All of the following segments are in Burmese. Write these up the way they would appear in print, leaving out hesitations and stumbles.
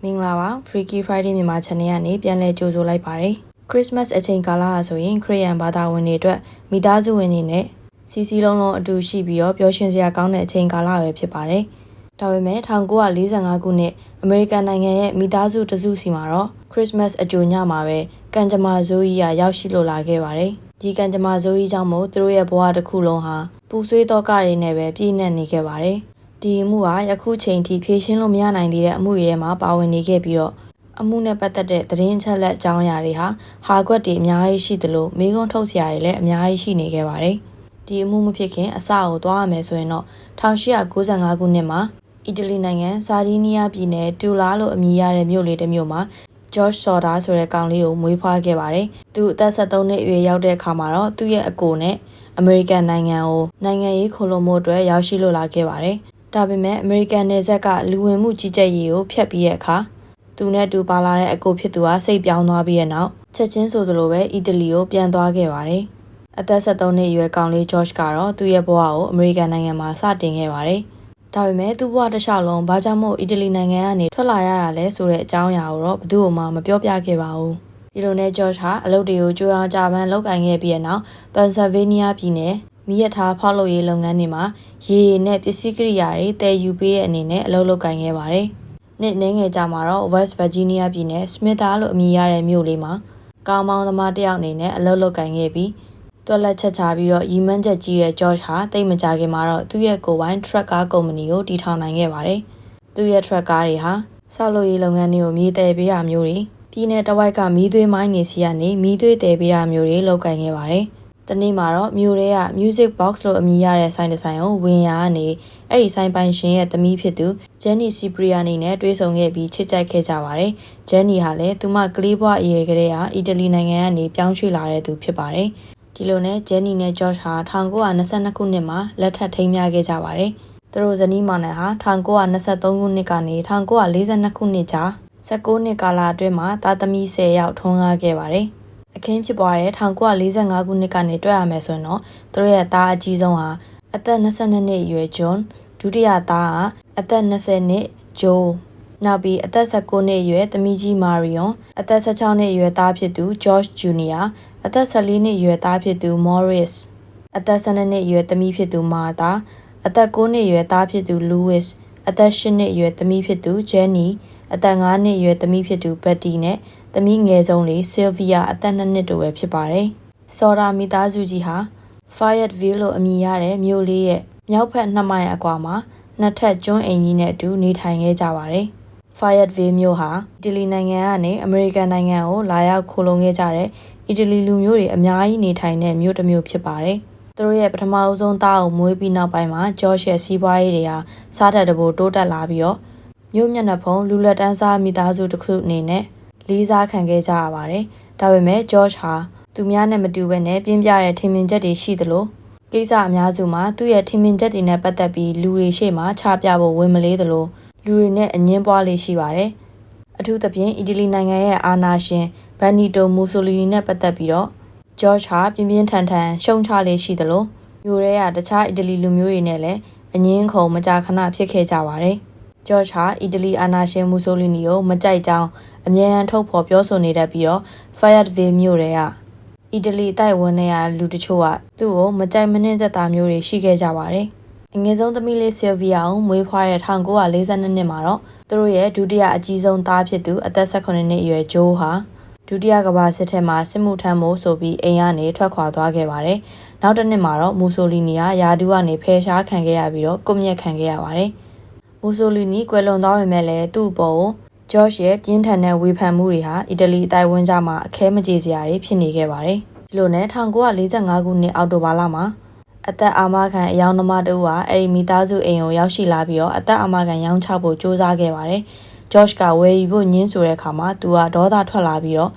မင်္ဂလာပါ Freaky Friday မြန်မာ channel ကနေပြန်လည်ကြိုဆိုလိုက်ပါတယ်။ Christmas အချိန်ကာလဟာဆိုရင်ခရစ်ယာန်ဘာသာဝင်တွေအတွက်မိသားစုဝင်တွေနဲ့စီစီလုံးလုံးအတူရှိပြီးတော့ပျော်ရွှင်စရာကောင်းတဲ့အချိန်ကာလပဲဖြစ်ပါတယ်။ဒါပေမဲ့1945ခုနှစ်အမေရိကန်နိုင်ငံရဲ့မိသားစုတစုစီမှာတော့ Christmas အကြိုညမှာပဲကံကြမ္မာဆိုးကြီးရောက်ရှိလို့လာခဲ့ပါတယ်။ဒီကံကြမ္မာဆိုးကြီးကြောင့်မို့သူတို့ရဲ့ဘဝတစ်ခုလုံးဟာပူဆွေးသောကတွေနဲ့ပဲပြည့်နှက်နေခဲ့ပါတယ်။ဒီအမှုဟာယခုချိန်ထိဖြေရှင်းလို့မရနိုင်သေးတဲ့အမှုတွေထဲမှာပါဝင်နေခဲ့ပြီးတော့အမှုနဲ့ပတ်သက်တဲ့သတင်းအချက်အလက်အကြောင်းအရာတွေဟာကွက်တွေအများကြီးရှိသလိုမေးခွန်းထုတ်စရာတွေလည်းအများကြီးရှိနေခဲ့ပါတယ်။ဒီအမှုမဖြစ်ခင်အစကိုသွားရမယ်ဆိုရင်တော့1895ခုနှစ်မှာအီတလီနိုင်ငံဆာဒီးနီးယားပြည်နယ်တူလာလို့အမည်ရတဲ့မြို့လေးတစ်မြို့မှာဂျော့ချ်ဆော်ဒါဆိုတဲ့ကောင်လေးကိုမွေးဖွားခဲ့ပါတယ်။သူအသက်73နှစ်အရွယ်ရောက်တဲ့အခါမှာတော့သူ့ရဲ့အကိုနဲ့အမေရိကန်နိုင်ငံကိုနိုင်ငံရေးခိုလှုံမှုအတွက်ရောက်ရှိလို့လာခဲ့ပါတယ်။ဒါပေမဲ့အမေရိကန်နယ်စပ်ကလူဝင်မှုကြီးကြပ်ရေးကိုဖျက်ပြီးတဲ့အခါသူနဲ့တူပါလာတဲ့အကိုဖြစ်သူကစိတ်ပြောင်းသွားပြီးတဲ့နောက်ချက်ချင်းဆိုသလိုပဲအီတလီကိုပြန်သွားခဲ့ပါတယ်။အသက်73နှစ်အရွယ်ကောင်လေးဂျော့ချ်ကတော့သူ့ရဲ့ဘဝကိုအမေရိကန်နိုင်ငံမှာစတင်ခဲ့ပါတယ်။ဒါပေမဲ့သူ့ဘဝတစ်လျှောက်လုံးဘာကြောင့်မို့အီတလီနိုင်ငံကနေထွက်လာရတာလဲဆိုတဲ့အကြောင်းအရာကိုတော့ဘယ်သူမှမပြောပြခဲ့ပါဘူး။ဒီလိုနဲ့ဂျော့ချ်ဟာအလုပ်တွေကိုကြိုးအောင်ကြာပန်းလုပ်ကိုင်ခဲ့ပြီးတဲ့နောက်ပန်ဆယ်ဗေးနီးယားပြည်နယ်မီးရထားဖောက်လုပ်ရေးလုပ်ငန်းတွေမှာရေနဲ့ပစ္စည်းကိရိယာတွေတည်ယူပေးတဲ့အနေနဲ့အလုပ်လုပ်ကိုင်ခဲ့ပါတယ်။နှစ်နှင်းငယ်ကြာမှာတော့ West Virginia ပြည်နယ် Smithers လို့အမည်ရတဲ့မြို့လေးမှာကားမောင်းသမားတစ်ယောက်အနေနဲ့အလုပ်လုပ်ကိုင်ခဲ့ပြီးတွက်လက်ချက်ချပြီးတော့ရီမန်းချက်ကြီးတဲ့ George ဟာတိတ်မကြခင်မှာတော့သူ့ရဲ့ကိုယ်ပိုင် truck ကားကုမ္ပဏီကိုတည်ထောင်နိုင်ခဲ့ပါတယ်။သူ့ရဲ့ truck ကားတွေဟာဆောက်လုပ်ရေးလုပ်ငန်းတွေကိုမြေတည်ပေးတာမျိုးတွေပြည်내တစ်ဝိုက်ကမီးသွေးမိုင်းနေစီကနေမီးသွေးတည်ပေးတာမျိုးတွေလုပ်ကိုင်ခဲ့ပါတယ်။တနေ့မှာတော့မြို့ထဲက music box လို့အမည်ရတဲ့ဆိုင်တစ်ဆိုင်ကိုဝင်ရာကနေအဲ့ဒီဆိုင်ပိုင်ရှင်ရဲ့သမီးဖြစ်သူ Jenny Cipriani နဲ့တွေ့ဆုံခဲ့ပြီးချစ်ကြိုက်ခဲ့ကြပါတယ်။ Jenny ဟာလည်းသူမကလေးဘဝအရွယ်ကလေးဟာအီတလီနိုင်ငံကနေပြောင်းရွှေ့လာတဲ့သူဖြစ်ပါတယ်။ဒီလိုနဲ့ Jenny နဲ့ George ဟာ1922ခုနှစ်မှာလက်ထပ်ထိမ်းမြခဲ့ကြပါတယ်။သူတို့ဇနီးမောင်နှံဟာ1923ခုနှစ်ကနေ1942ခုနှစ်ကြာ19နှစ်ကာလအတွင်းမှာသားသမီး10ယောက်ထွန်းကားခဲ့ပါတယ်။အခင်းဖြစ်ပွားတဲ့1945ခုနှစ်ကနေတွက်ရမယ်ဆိုရင်တော့သူတို့ရဲ့သားအကြီးဆုံးဟာအသက်22နှစ်အရွယ် John ဒုတိယသားကအသက်20နှစ် Joe နောက်ပြီးအသက်19နှစ်အရွယ်သမီးကြီး Marion အသက်16နှစ်အရွယ်သားဖြစ်သူ George Jr. အသက်14နှစ်အရွယ်သားဖြစ်သူ Morris အသက်12နှစ်အရွယ်သမီးဖြစ်သူ Martha အသက်9နှစ်အရွယ်သားဖြစ်သူ Louis အသက်10နှစ်အရွယ်သမီးဖြစ်သူ Jenny အသက်5နှစ်အရွယ်သမီးဖြစ်သူ Betty နဲ့သမီးငယ်ဆုံးလေး Sylvia အသက်2နှစ်တို့ပဲဖြစ်ပါတယ်။ဆော်ဒါမိသားစုကြီးဟာ Fayetteville လို့အမည်ရတဲ့မြို့လေးရဲ့မြောက်ဘက်2မိုင်အကွာမှာနှစ်ထပ်ကျွန်းအိမ်ကြီးနဲ့အတူနေထိုင်ခဲ့ကြပါတယ်။ Fayetteville မြို့ဟာအီတလီနိုင်ငံကနေအမေရိကန်နိုင်ငံကိုလာရောက်ခိုလှုံခဲ့ကြတဲ့အီတလီလူမျိုးတွေအများကြီးနေထိုင်တဲ့မြို့တစ်မြို့ဖြစ်ပါတယ်။သူတို့ရဲ့ပထမအဆုံးသားကိုမွေးပြီးနောက်ပိုင်းမှာဂျော့ချ်ရဲ့စီးပွားရေးတွေဟာစားတက်တဘိုးတိုးတက်လာပြီးတော့မြို့မျက်နှာဖုံးလူလက်တန်းစားမိသားစုတစ်ခုအနေနဲ့လေးစားခံခဲ့ကြရပါတယ်။ဒါပေမဲ့ဂျော့ချ်ဟာသူများနဲ့မတူဘဲနဲ့ပြင်းပြတဲ့ထင်မြင်ချက်တွေရှိသလိုကိစ္စအများစုမှာသူ့ရဲ့ထင်မြင်ချက်တွေနဲ့ပတ်သက်ပြီးလူတွေရှေ့မှာချပြဖို့ဝင်မလေးသလိုလူတွေနဲ့အငင်းပွားလေးရှိပါတယ်။အထူးသဖြင့်အီတလီနိုင်ငံရဲ့အာဏာရှင်ဘန်နီတိုမူဆိုလီနီနဲ့ပတ်သက်ပြီးတော့ဂျော့ချ်ဟာပြင်းပြင်းထန်ထန်ရှုံချလေးရှိသလိုမြို့ရဲကတခြားအီတလီလူမျိုးတွေနဲ့လည်းအငင်းခုန်မကြာခဏဖြစ်ခဲ့ကြပါတယ်။ဂျော့ချ်ဟာအီတလီအာဏာရှင်မူဆိုလီနီကိုမကြိုက်ကြောင်းအမြဲတမ်းထုတ်ဖော်ပြောဆိုနေတတ်ပြီးတော့ Fayetteville မြို့ထဲကအီတလီတိုက်ဝန်းထဲကလူတချို့ကသူ့ကိုမကြိုက်မနှင့်သက်တာမျိုးတွေရှိခဲ့ကြပါတယ်။အငယ်ဆုံးသမီးလေး Sylvia ကိုမွေးဖွားတဲ့1942နှစ်မှာတော့သူတို့ရဲ့ဒုတိယအကြီးဆုံးသားဖြစ်သူအသက်18နှစ်အရွယ် Joe ဟာဒုတိယကမ္ဘာစစ်ထဲမှာစစ်မှုထမ်းဖို့ဆိုပြီးအိမ်ကနေထွက်ခွာသွားခဲ့ပါတယ်။နောက်တစ်နှစ်မှာတော့မူဆိုလီနီကယာဒူးကနေဖယ်ရှားခံခဲ့ရပြီးတော့ကွပ်မျက်ခံခဲ့ရပါတယ်။မူဆိုလီနီကွယ်လွန်သွားပေမဲ့လည်းသူ့အပေါ်ဂျော့ချ်ရဲ့ပြင်းထန်တဲ့ဝေဖန်မှုတွေဟာအီတလီအတိုင်းဝန်းကြားမှာအခဲမကြေစရာတွေဖြစ်နေခဲ့ပါတယ်။ဒီလိုနဲ့1945ခုနှစ်အောက်တိုဘာလမှာအသက်အာမခံအယောင်သမားတို့ကအဲ့ဒီမိသားစုအိမ်ကိုရောက်ရှိလာပြီးတော့အသက်အာမခံရောင်းချဖို့စ조사ခဲ့ပါတယ်။ဂျော့ချ်ကဝယ်ယူဖို့ညှင်းဆိုတဲ့အခါမှာသူကဒေါသထွက်လာပြီးတော့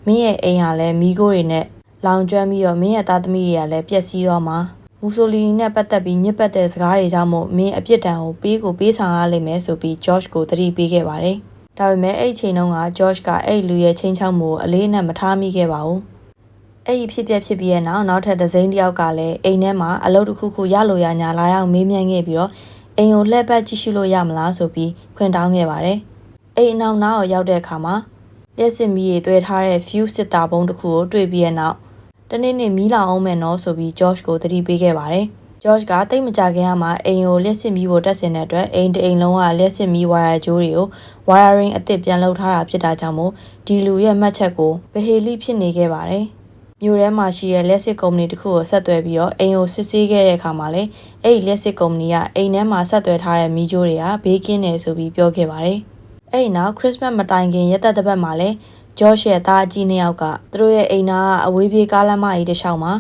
မင်းရဲ့အိမ်ဟာလည်းမီးခိုးတွေနဲ့လောင်ကျွမ်းပြီးတော့မင်းရဲ့သားသမီးတွေကလည်းပျက်စီးတော့မှာမူဆိုလီနီနဲ့ပတ်သက်ပြီးညစ်ပတ်တဲ့စကားတွေကြောင့်မို့မင်းအပြစ်ဒဏ်ကိုပေးဆောင်ရလိမ့်မယ်ဆိုပြီးဂျော့ချ်ကိုသတိပေးခဲ့ပါတယ်။ဒါပေမဲ့အဲ့ဒီချိန်တုန်းကဂျော့ချ်ကအဲ့လူရဲ့ချင်းချောင်းမှုအလေးအနက်မထားမိခဲ့ပါဘူး။အဲ့ဒီဖြစ်ပျက်ဖြစ်ပြီးရဲ့နောက်ထပ်ဒဇိန်တယောက်ကလည်းအိမ်ထဲမှာအလုပ်တစ်ခုခုရလို့ရညာလာရောက်မေးမြန်းခဲ့ပြီးတော့အိမ်ကိုလှည့်ပတ်ကြည့်ရှုလို့ရမလားဆိုပြီးခွင့်တောင်းခဲ့ပါတယ်။ အိမ်နောက်နားကိုရောက်တဲ့အခါမှာလျှက်စစ်မီးတွေတွေ့ထားတဲ့ fuse စစ်တာပုံးတစ်ခုကိုတွေ့ပြီးတဲ့နောက်တနေ့နေ့မီးလောင်အောင်မယ်နော်ဆိုပြီး George ကိုသတိပေးခဲ့ပါတယ်။ George ကတိတ်မကြခင်မှာအိမ်ကိုလျှက်စစ်မီးကိုတက်ဆင်တဲ့အတွက်အိမ်တစ်အိမ်လုံးကလျှက်စစ်မီးဝါယာကြိုးတွေကို wiring အသစ်ပြန်လုပ်ထားတာဖြစ်တာကြောင့်မို့ဒီလူရဲ့မှတ်ချက်ကိုဗဟေလိဖြစ်နေခဲ့ပါတယ်။မြို့ထဲမှာရှိတဲ့လျှက်စစ်ကုမ္ပဏီတစ်ခုကိုဆက်သွယ်ပြီးတော့အိမ်ကိုစစ်ဆေးခဲ့တဲ့အခါမှာလည်းအဲ့ဒီလျှက်စစ်ကုမ္ပဏီကအိမ်ထဲမှာဆက်သွယ်ထားတဲ့မီးကြိုးတွေကဘေးကင်းတယ်ဆိုပြီးပြောခဲ့ပါတယ်။အဲ့ဒီနောက် Christmas မတိုင်ခင်ရက်သက်တစ်ပတ်မှာလည်းGeorge ရဲ့သားအကြီးနှစ်ယောက်ကသူတို့ရဲ့အိမ်နာကအဝေးပြေးကားလမ်းမကြီးတစ်လျှောက်မှာ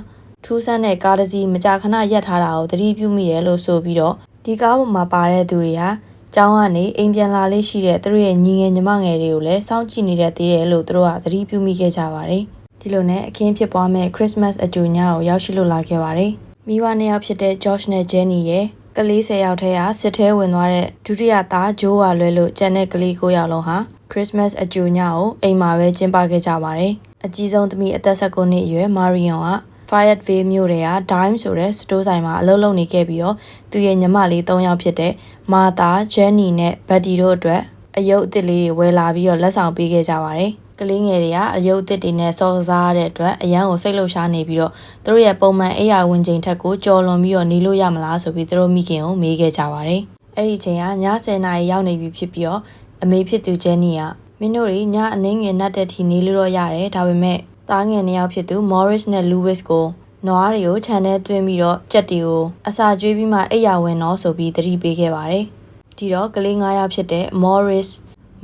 ထူးဆန်းတဲ့ကားတစ်စီးမကြာခဏရပ်ထားတာကိုသတိပြုမိတယ်လို့ဆိုပြီးတော့ဒီကားပေါ်မှာပါတဲ့သူတွေဟာကျောင်းကနေအိမ်ပြန်လာလေးရှိတဲ့သူတို့ရဲ့ညီငယ်ညီမငယ်တွေကိုလည်းစောင့်ကြည့်နေတဲ့သေးတယ်လို့သူတို့ကသတိပြုမိခဲ့ကြပါတယ်။ဒီလိုနဲ့အခင်းဖြစ်ပွားမဲ့ Christmas အကြိုညကိုရောက်ရှိလို့လာခဲ့ပါတယ်။မိဘနှစ်ယောက်ဖြစ်တဲ့ George နဲ့ Jenny ရဲ့ကလေး10ယောက်ထဲကစစ်ထဲဝင်သွားတဲ့ဒုတိယသားဂျိုးကလွဲလို့ကျန်တဲ့ကလေး9ယောက်လုံးဟာ Christmas အကြိုညကိုအိမ်မှာပဲကျင်းပခဲ့ကြပါတယ်။အကြီးဆုံးသမီးအသက်19နှစ်အရွယ် Marion က Fayetteville မြို့ထဲက Dime ဆိုတဲ့စတိုးဆိုင်မှာအလုပ်လုပ်နေခဲ့ပြီးတော့သူရဲ့ညီမလေး3ယောက်ဖြစ်တဲ့ Martha, Jenny နဲ့ Betty တို့အတွက်အယုတ်အသစ်လေးတွေဝယ်လာပြီးတော့လက်ဆောင်ပေးခဲ့ကြပါတယ်။ကလေးငယ်တွေကအယုတ်အသစ်တွေနဲ့စော်စားရတဲ့အတွက်အရန်ကိုစိတ်လှုပ်ရှားနေပြီးတော့သူတို့ရဲ့ပုံမှန်အိယာဝင်ချိန်ထက်ကိုကြော်လွန်ပြီးတော့နေလို့ရမလားဆိုပြီးသူတို့မိခင်ကိုမေးခဲ့ကြပါတယ်။အဲ့ဒီချိန်ကည10နာရီရောက်နေပြီဖြစ်ပြီးတော့အမေဖြစ်သူ Jenny ကမင်းတို့တွေညအနှင်းငယ်နှက်တဲ့ထီနေလို့တော့ရတယ်ဒါပေမဲ့သားငယ်နှစ်ယောက်ဖြစ်သူ Morris နဲ့ Louis ကိုနွားတွေကိုခြံထဲသွင်းပြီးတော့ကြက်တွေကိုအစာကျွေးပြီးမှအိယာဝင်တော့ဆိုပြီးသတိပေးခဲ့ပါတယ်။ဒီတော့ကလေး9ယောက်ဖြစ်တဲ့ Morris,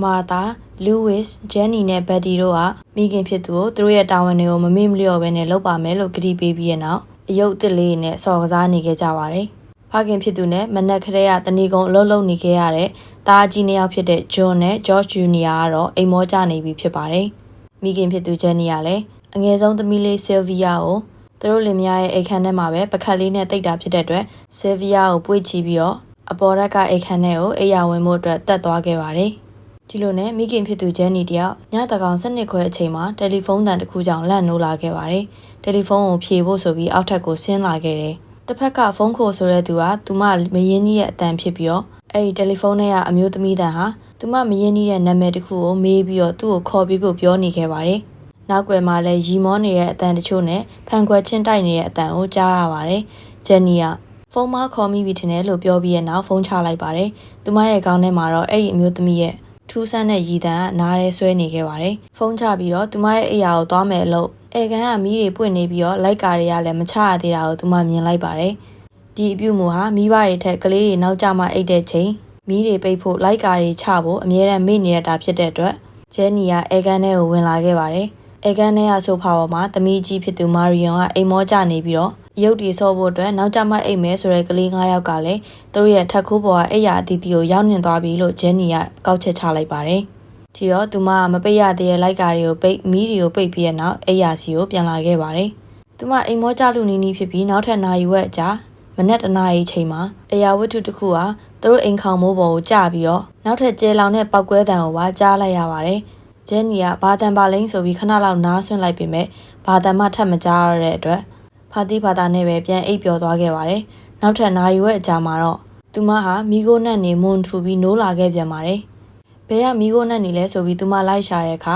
Martha, Louis, Jenny နဲ့ Betty တို့ကမိခင်ဖြစ်သူကိုသူတို့ရဲ့တာဝန်တွေကိုမမေ့မလျော့ပဲနဲ့လုပ်ပါမယ်လို့ကတိပေးပြီးတဲ့နောက်အယုတ်အသစ်လေးနဲ့စော်ကစားနေခဲ့ကြပါတယ်။ဖခင်ဖြစ်သူနဲ့မနက်ခရဲကတဏီကုံအလုပ်လုပ်နေခဲ့ရတဲ့တားကြီးနှစ်ယောက်ဖြစ်တဲ့ John နဲ့ George Jr. ကတော့အိမ်မောကျနေပြီဖြစ်ပါတယ်။မိခင်ဖြစ်သူ Jenny ကလည်းအငယ်ဆုံးသမီးလေး Sylvia ကိုသူတို့လင်မယားရဲ့အိမ်ခန်းထဲမှာပဲပကတ်လေးနဲ့တိတ်တာဖြစ်တဲ့အတွက် Sylvia ကိုပွေ့ချီပြီးတော့အပေါ်ရက်ကအိမ်ခန်းထဲကိုအိယာဝင်ဖို့အတွက်တက်သွားခဲ့ပါတယ်။ဒီလိုနဲ့မိခင်ဖြစ်သူ Jenny တယောက်ညတကောင်7နှစ်ခွဲအချိန်မှာတယ်လီဖုန်းတန်တစ်ခုကြောင့်လန့်နိုးလာခဲ့ပါတယ်။တယ်လီဖုန်းကိုဖြေဖို့ဆိုပြီးအောက်ထပ်ကိုဆင်းလာခဲ့တယ်။တစ်ဖက်ကဖုန်းခိုဆိုတဲ့သူကသူမမရင်းနှီးရဲ့အတန်ဖြစ်ပြီးတော့အဲ့ဒီတယ်လီဖုန်းထဲကအမျိုးသမီးတန်ဟာသူမမရင်းနှီးတဲ့နာမည်တစ်ခုကိုမေးပြီးတော့သူ့ကိုခေါ်ပြီးဖို့ပြောနေခဲ့ပါတယ်။နောက်ွယ်မှာလည်းရီမောနေတဲ့အတန်တချို့နဲ့ဖန်ခွက်ချင်းတိုက်နေတဲ့အတန်ကိုကြားရပါတယ်။ဂျန်နီကဖုန်းမခေါ်မိပြီထင်တယ်လို့ပြောပြီးရဲ့နောက်ဖုန်းချလိုက်ပါတယ်။သူမရဲ့ခေါင်းထဲမှာတော့အဲ့ဒီအမျိုးသမီးရဲ့ထူးဆန်းတဲ့ရည်တံကနားရဲဆွဲနေခဲ့ပါတယ်။ဖုန်းချပြီးတော့သူမရဲ့အိယာကိုသွားမယ်လို့ဧကန်ကမီးတွေပွင့်နေပြီးတော့လိုက်ကာတွေကလည်းမချရသေးတာကိုသူမမြင်လိုက်ပါတယ်။ဒီအပြုမူဟာမိဘတွေထက်ကလေးတွေနောက်ကျမှအိတ်တဲ့ချိန်မီးတွေပိတ်ဖို့လိုက်ကာတွေချဖို့အမြဲတမ်းမေ့နေရတာဖြစ်တဲ့အတွက်ဂျဲနီကဧကန်ထဲကိုဝင်လာခဲ့ပါတယ်။ဧကန်ထဲကဆိုဖာပေါ်မှာသမီးကြီးဖြစ်သူမာရီယွန်ကအိမ်မောကျနေပြီးတော့ရုပ်တည်ဆော့ဖို့အတွက်နောက်ကျမှအိတ်မယ်ဆိုတဲ့ကလေး9ယောက်ကလည်းသူတို့ရဲ့ထက်ခိုးပေါ်ကအိယာအတီးတီကိုရောက်နေသွားပြီလို့ဂျဲနီကကောက်ချက်ချလိုက်ပါတယ်။ဒီတော့သူမကမပိတ်ရသေးတဲ့လိုက်ကာတွေကိုပိတ်မီးတွေကိုပိတ်ပြီးတဲ့နောက်အိယာစီကိုပြန်လာခဲ့ပါတယ်။သူမအိမ်မောကျလူနီးနီးဖြစ်ပြီးနောက်ထပ်နာရီဝက်အကြာမနက်တနာရီချိန်မှာအရာဝတ္ထုတစ်ခုဟာသူတို့အိမ်ခေါင်မိုးပေါ်ကိုကျပြီးတော့နောက်ထပ်ကျဲလောင်တဲ့ပောက်ကွဲတံကိုပါကြားလိုက်ရပါတယ်။ဂျဲနီကဘာတန်ပါလိမ့်ဆိုပြီးခဏလောက်နားဆွင့်လိုက်ပေမဲ့ဘာတန်မှထပ်မကြားရတဲ့အတွက်ဖာတိဘာသာနဲ့ပဲပြန်အိပ်ပျော်သွားခဲ့ပါတယ်။နောက်ထပ်နာရီဝက်အကြာမှာတော့သူမဟာမီးခိုးနက်နေမွန်ထူပြီးနိုးလာခဲ့ပြန်ပါတယ်။ဘယ်ကမီးခိုးနက်နေလဲဆိုပြီးသူမလိုက်ရှာတဲ့အခါ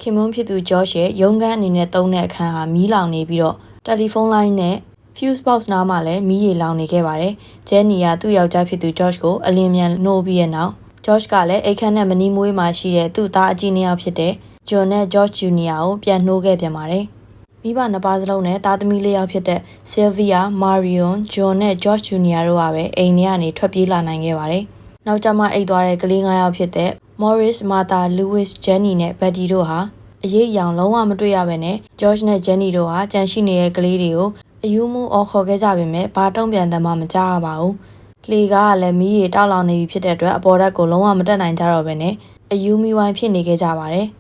ခင်မွန်းဖြစ်သူဂျော့ရှ်ရဲ့ရုံးခန်းအနေနဲ့တုံးတဲ့အခန်းဟာမီးလောင်နေပြီးတော့တယ်လီဖုန်းလိုင်းနဲ့ fuse box နားမှာလည်းမီးရေလောင်နေခဲ့ပါတယ်။ဂျဲနီကသူ့ယောက်ျားဖြစ်သူ George ကိုအလင်းမြန်နှိုးပြီးတဲ့နောက် George ကလည်းအိတ်ခမ်းနဲ့မနီးမွေးမှာရှိတဲ့သူ့သားအကြီးနှစ်ယောက်ဖြစ်တဲ့ John နဲ့ George Jr. ကိုပြန်နှိုးခဲ့ပြန်ပါတယ်။မိဘနှစ်ပါးစလုံးနဲ့သားသမီးလေးယောက်ဖြစ်တဲ့ Sylvia, Marion, John နဲ့ George Jr. တို့ကပဲအိမ်ထဲကနေထွက်ပြေးလာနိုင်ခဲ့ပါတယ်။နောက်ကျမှအိတ်သွားတဲ့ကလေး9ယောက်ဖြစ်တဲ့ Morris, Martha, Louis, Jenny နဲ့ Betty တို့ဟာအရေးအယောင်လုံးဝမတွေ့ရဘဲနဲ့ George နဲ့ Jenny တို့ဟာကြံရှိနေတဲ့ကလေးတွေကိုအယူမှုအော်ခေါ်ခဲ့ကြပေမဲ့ဘာတုံ့ပြန်တယ်မှမကြားရပါဘူး။ကလေးကလည်းမီးရေတောက်လောင်နေပြီဖြစ်တဲ့အတွက်အပေါ်ဓာတ်ကိုလုံးဝမတက်နိုင်ကြတော့ဘဲနဲ့အယူမီဝိုင်းဖြစ်နေခဲ့ကြပါတယ်။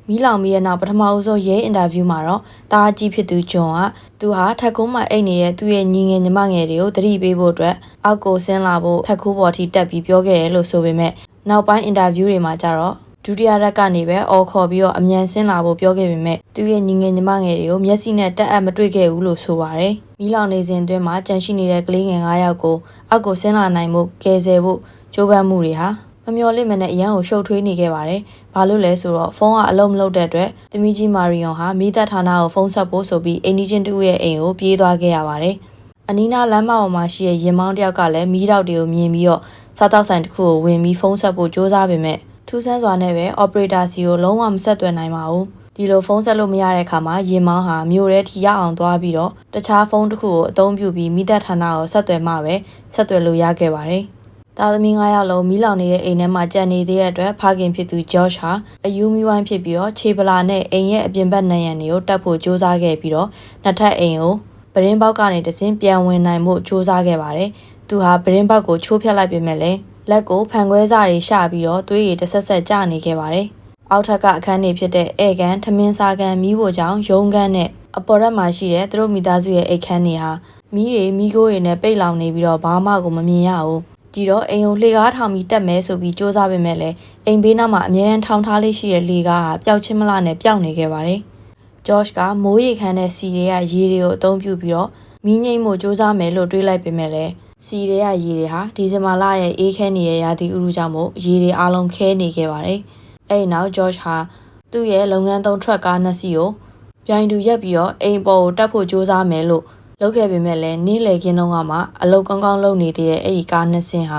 မီးလောင်ပြီးတဲ့နောက်ပထမဦးဆုံးရဲအင်တာဗျူးမှာတော့တားကြီးဖြစ်သူဂျွန်ကသူဟာထက်ခိုးမှအိတ်နေတဲ့သူ့ရဲ့ညီငယ်ညီမငယ်တွေကိုသတိပေးဖို့အတွက်အောက်ကိုဆင်းလာဖို့ထက်ခိုးပေါ်ထိတက်ပြီးပြောခဲ့တယ်လို့ဆိုပေမဲ့နောက်ပိုင်းအင်တာဗျူးတွေမှာကျတော့ဒုတိယရက်ကနေပဲအော်ခေါ်ပြီးတော့အမြန်ဆင်းလာဖို့ပြောခဲ့ပေမဲ့သူ့ရဲ့ညီငယ်ညီမငယ်တွေကိုမျက်စိနဲ့တက်အပ်မတွေ့ခဲ့ဘူးလို့ဆိုပါတယ်။မီးလောင်နေစဉ်အတွင်းမှာကြန့်ရှိနေတဲ့ကလေးငယ်9ယောက်ကိုအောက်ကိုဆင်းလာနိုင်မှုကယ်ဆယ်ဖို့ကြိုးပမ်းမှုတွေဟာ မျော်လင့်မနဲ့အရန်ကိုရှုပ်ထွေးနေခဲ့ပါတယ်။ဘာလို့လဲဆိုတော့ဖုန်းကအလုံးမလုပ်တဲ့အတွက်သမီးကြီးမာရီယွန်ဟာမိသက်ဌာနကိုဖုန်းဆက်ဖို့ဆိုပြီးအိမ်နီးချင်းတူရဲ့အိမ်ကိုပြေးသွားခဲ့ရပါတယ်။အနီးနားလမ်းမပေါ်မှာရှိတဲ့ရင်မောင်းတယောက်ကလည်းမီးတောက်တွေကိုမြင်ပြီးတော့စားတောက်ဆိုင်တစ်ခုကိုဝင်ပြီးဖုန်းဆက်ဖို့ကြိုးစားပေမဲ့ထူးဆန်းစွာနဲ့ပဲ operator စီကိုလုံးဝမဆက်သွယ်နိုင်ပါဘူး။ဒီလိုဖုန်းဆက်လို့မရတဲ့အခါမှာရင်မောင်းဟာမြို့ထဲထိရောက်အောင်သွားပြီးတော့တခြားဖုန်းတစ်ခုကိုအသုံးပြုပြီးမိသက်ဌာနကိုဆက်သွယ်မှပဲဆက်သွယ်လို့ရခဲ့ပါတယ်။သားသမီး9ယောက်လုံးမီးလောင်နေတဲ့အိမ်ထဲမှာကြံနေသေးတဲ့အတွက်ဖခင်ဖြစ်သူ George ဟာအယူမီဝိုင်းဖြစ်ပြီးတော့ခြေပလာနဲ့အိမ်ရဲ့အပြင်ဘက်နံရံတွေကိုတတ်ဖို့ကြိုးစားခဲ့ပြီးတော့နှစ်ထပ်အိမ်ကိုပရင်းပေါက်ကနေတစင်းပြန်ဝင်နိုင်မှုကြိုးစားခဲ့ပါတယ်။သူဟာပရင်းပေါက်ကိုချိုးဖျက်လိုက်ပေမဲ့လည်းလက်ကိုဖန်ခွဲစားတွေရှာပြီးတော့သွေးရည်တဆက်ဆက်ကျနေခဲ့ပါတယ်။အောက်ထပ်ကအခန်းတွေဖြစ်တဲ့ဧကန်ထမင်းစားကန်မီးဖို့ကြောင့်ရုံးခန်းနဲ့အပေါ်ရက်မှာရှိတဲ့သူတို့မိသားစုရဲ့အိတ်ခန်းတွေဟာမီးတွေမီးခိုးတွေနဲ့ပိတ်လောင်နေပြီးတော့ဘာမှကိုမမြင်ရဘူး။ဒီတော့အိမ်ကိုလှေကားထောင်ပြီးတက်မယ်ဆိုပြီးစူးစမ်းပေမဲ့လည်းအိမ်ဘေးနားမှာအမြဲတမ်းထောင်ထားလေးရှိတဲ့လှေကားဟာပျောက်ချင်းမလားနဲ့ပျောက်နေခဲ့ပါတယ်။ George ကမိုးရေခမ်းတဲ့စီတွေကရေတွေကိုအသုံးပြုပြီးတော့မီးငိမ့်မှုစူးစမ်းမယ်လို့တွေးလိုက်ပေမဲ့လည်းစီတွေကရေတွေဟာဒီဇင်ဘာလရဲ့အေးခဲနေတဲ့ရာသီဥတုကြောင့်မို့ရေတွေအလုံးခဲနေခဲ့ပါတယ်။အဲဒီနောက် George ဟာသူ့ရဲ့လုပ်ငန်းသုံးထရက်ကားနှစ်စီးကိုပြိုင်တူရက်ပြီးတော့အိမ်ပေါ်ကိုတက်ဖို့စူးစမ်းမယ်လို့လုပ်ခဲ့ပေမဲ့လည်းနေ့လည်ခင်းတုန်းကမှအလုပ်ကောင်းကောင်းလုပ်နေသေးတဲ့အဲဒီကားနှစ်စင်းဟာ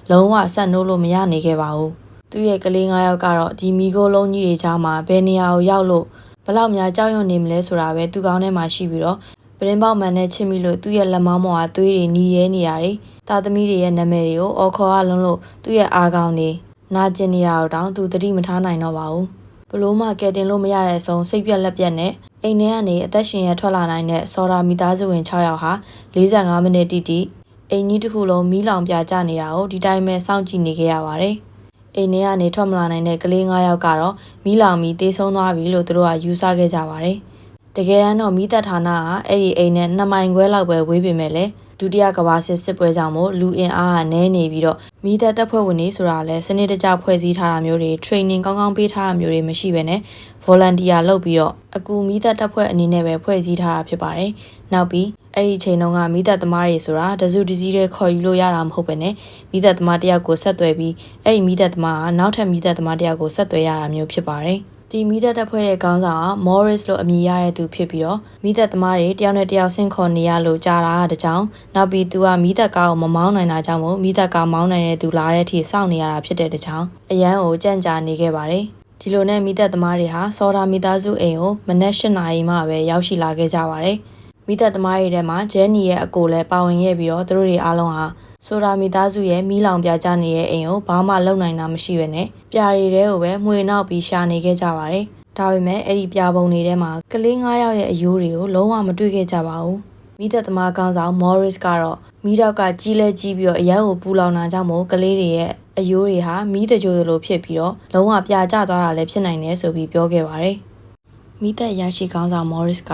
လုံးဝဆက်နိုးလို့မရနိုင်ခဲ့ပါဘူး။သူ့ရဲ့ကလေး9ယောက်ကတော့ဒီမီကိုလုံးကြီးတွေကြားမှာဘယ်နေရာကိုရောက်လို့ဘလောက်များကြောက်ရွံ့နေမလဲဆိုတာပဲသူကောင်းထဲမှာရှိပြီးတော့ပရင်းပေါက်မှန်နဲ့ချစ်မိလို့သူ့ရဲ့လက်မောင်းပေါ်ကသွေးတွေနီးရဲနေတာတွေတာသမီးတွေရဲ့နာမည်တွေကိုအော်ခေါ်ရလုံးလို့သူ့ရဲ့အာကောင်တွေနာကျင်နေတာတော့တောင်သူသတိမထားနိုင်တော့ပါဘူးဘလို့မှကဲတင်လို့မရတဲ့အဆုံးစိတ်ပြက်လက်ပြက်နဲ့အိမ်ထဲကနေအသက်ရှင်ရထွက်လာနိုင်တဲ့စော်ရာမိသားစုဝင်6ယောက်ဟာ45မိနစ်တိတိအိမ်ကြီးတစ်ခုလုံးမီးလောင်ပြကျနေတာကိုဒီတိုင်းပဲစောင့်ကြည့်နေခဲ့ရပါတယ်အိမ်ထဲကနေထွက်မလာနိုင်တဲ့ကလေး9ယောက်ကတော့မီးလောင်ပြီးတေးဆုံးသွားပြီလို့သူတို့ကယူဆခဲ့ကြပါတယ်တကယ်တမ်းတော့မိသက်ဌာနကအဲ့ဒီအိမ်နဲ့2မိုင်ခွဲလောက်ပဲဝေးပေမဲ့လည်းဒုတိယကမ္ဘာစစ်ပွဲကြောင့်မို့လူအင်အားကနည်းနေပြီးတော့မိသက်တပ်ဖွဲ့ဝင်တွေဆိုတာလည်းစနစ်တကျဖွဲ့စည်းထားတာမျိုးတွေ training ကောင်းကောင်းပေးထားတာမျိုးတွေမရှိဘဲနဲ့ volunteer လုပ်ပြီးတော့အကူမိသက်တပ်ဖွဲ့အနေနဲ့ပဲဖွဲ့စည်းထားတာဖြစ်ပါတယ်။နောက်ပြီးအဲ့ဒီအချိန်တုန်းကမိသက်သမားတွေဆိုတာတစုတစည်းတွေခေါ်ယူလို့ရတာမဟုတ်ဘဲနဲ့မိသက်သမားတယောက်ကိုဆက်သွယ်ပြီးအဲ့ဒီမိသက်သမားကနောက်ထပ်မိသက်သမားတယောက်ကိုဆက်သွယ်ရတာမျိုးဖြစ်ပါတယ်။ဒီမိသက်တပ်ဖွဲ့ရဲ့ခေါင်းဆောင်က Morris လို့အမည်ရတဲ့သူဖြစ်ပြီးတော့မိသက်သမားတွေတယောက်နဲ့တယောက်ဆင့်ခေါ်နေရလို့ကြားတာတကြောင်နောက်ပြီးသူကမိသက်ကားကိုမမောင်းနိုင်တာကြောင့်မို့မိသက်ကားမောင်းနိုင်တဲ့သူလာတဲ့အထိစောင့်နေရတာဖြစ်တဲ့တကြောင်အရန်ကိုကြံ့ကြာနေခဲ့ပါတယ်ဒီလိုနဲ့မိသက်သမားတွေဟာစော်ရာမိသားစုအိမ်ကိုမနက်၈နာရီမှပဲရောက်ရှိလာခဲ့ကြပါတယ်မိသက်သမားတွေထဲမှာဂျဲနီရဲ့အကိုလည်းပါဝင်ခဲ့ပြီးတော့သူတို့တွေအားလုံးဟာဆိုရာမိသားစုရဲ့မီးလောင်ပြကြနေတဲ့အိမ်ကိုဘာမှလုပ်နိုင်တာမရှိဘဲနဲ့ပြာတွေတဲကိုပဲမှွေနောက်ပြီးရှာနေခဲ့ကြပါတယ်။ဒါပေမဲ့အဲ့ဒီပြာပုံတွေထဲမှာကလေး9ယောက်ရဲ့အယိုးတွေကိုလုံးဝမတွေ့ခဲ့ကြပါဘူး။မိသက်သမားကောင်ဆောင် Morris ကတော့မီးတောက်ကကြီးလဲကြီးပြီးတော့အရန်ကိုပူလောင်တာကြောင့်မို့ကလေးတွေရဲ့အယိုးတွေဟာမီးတကြိုလိုဖြစ်ပြီးတော့လုံးဝပြာကျသွားတာလည်းဖြစ်နိုင်တယ်ဆိုပြီးပြောခဲ့ပါတယ်။မိသက်ရရှိကောင်ဆောင် Morris က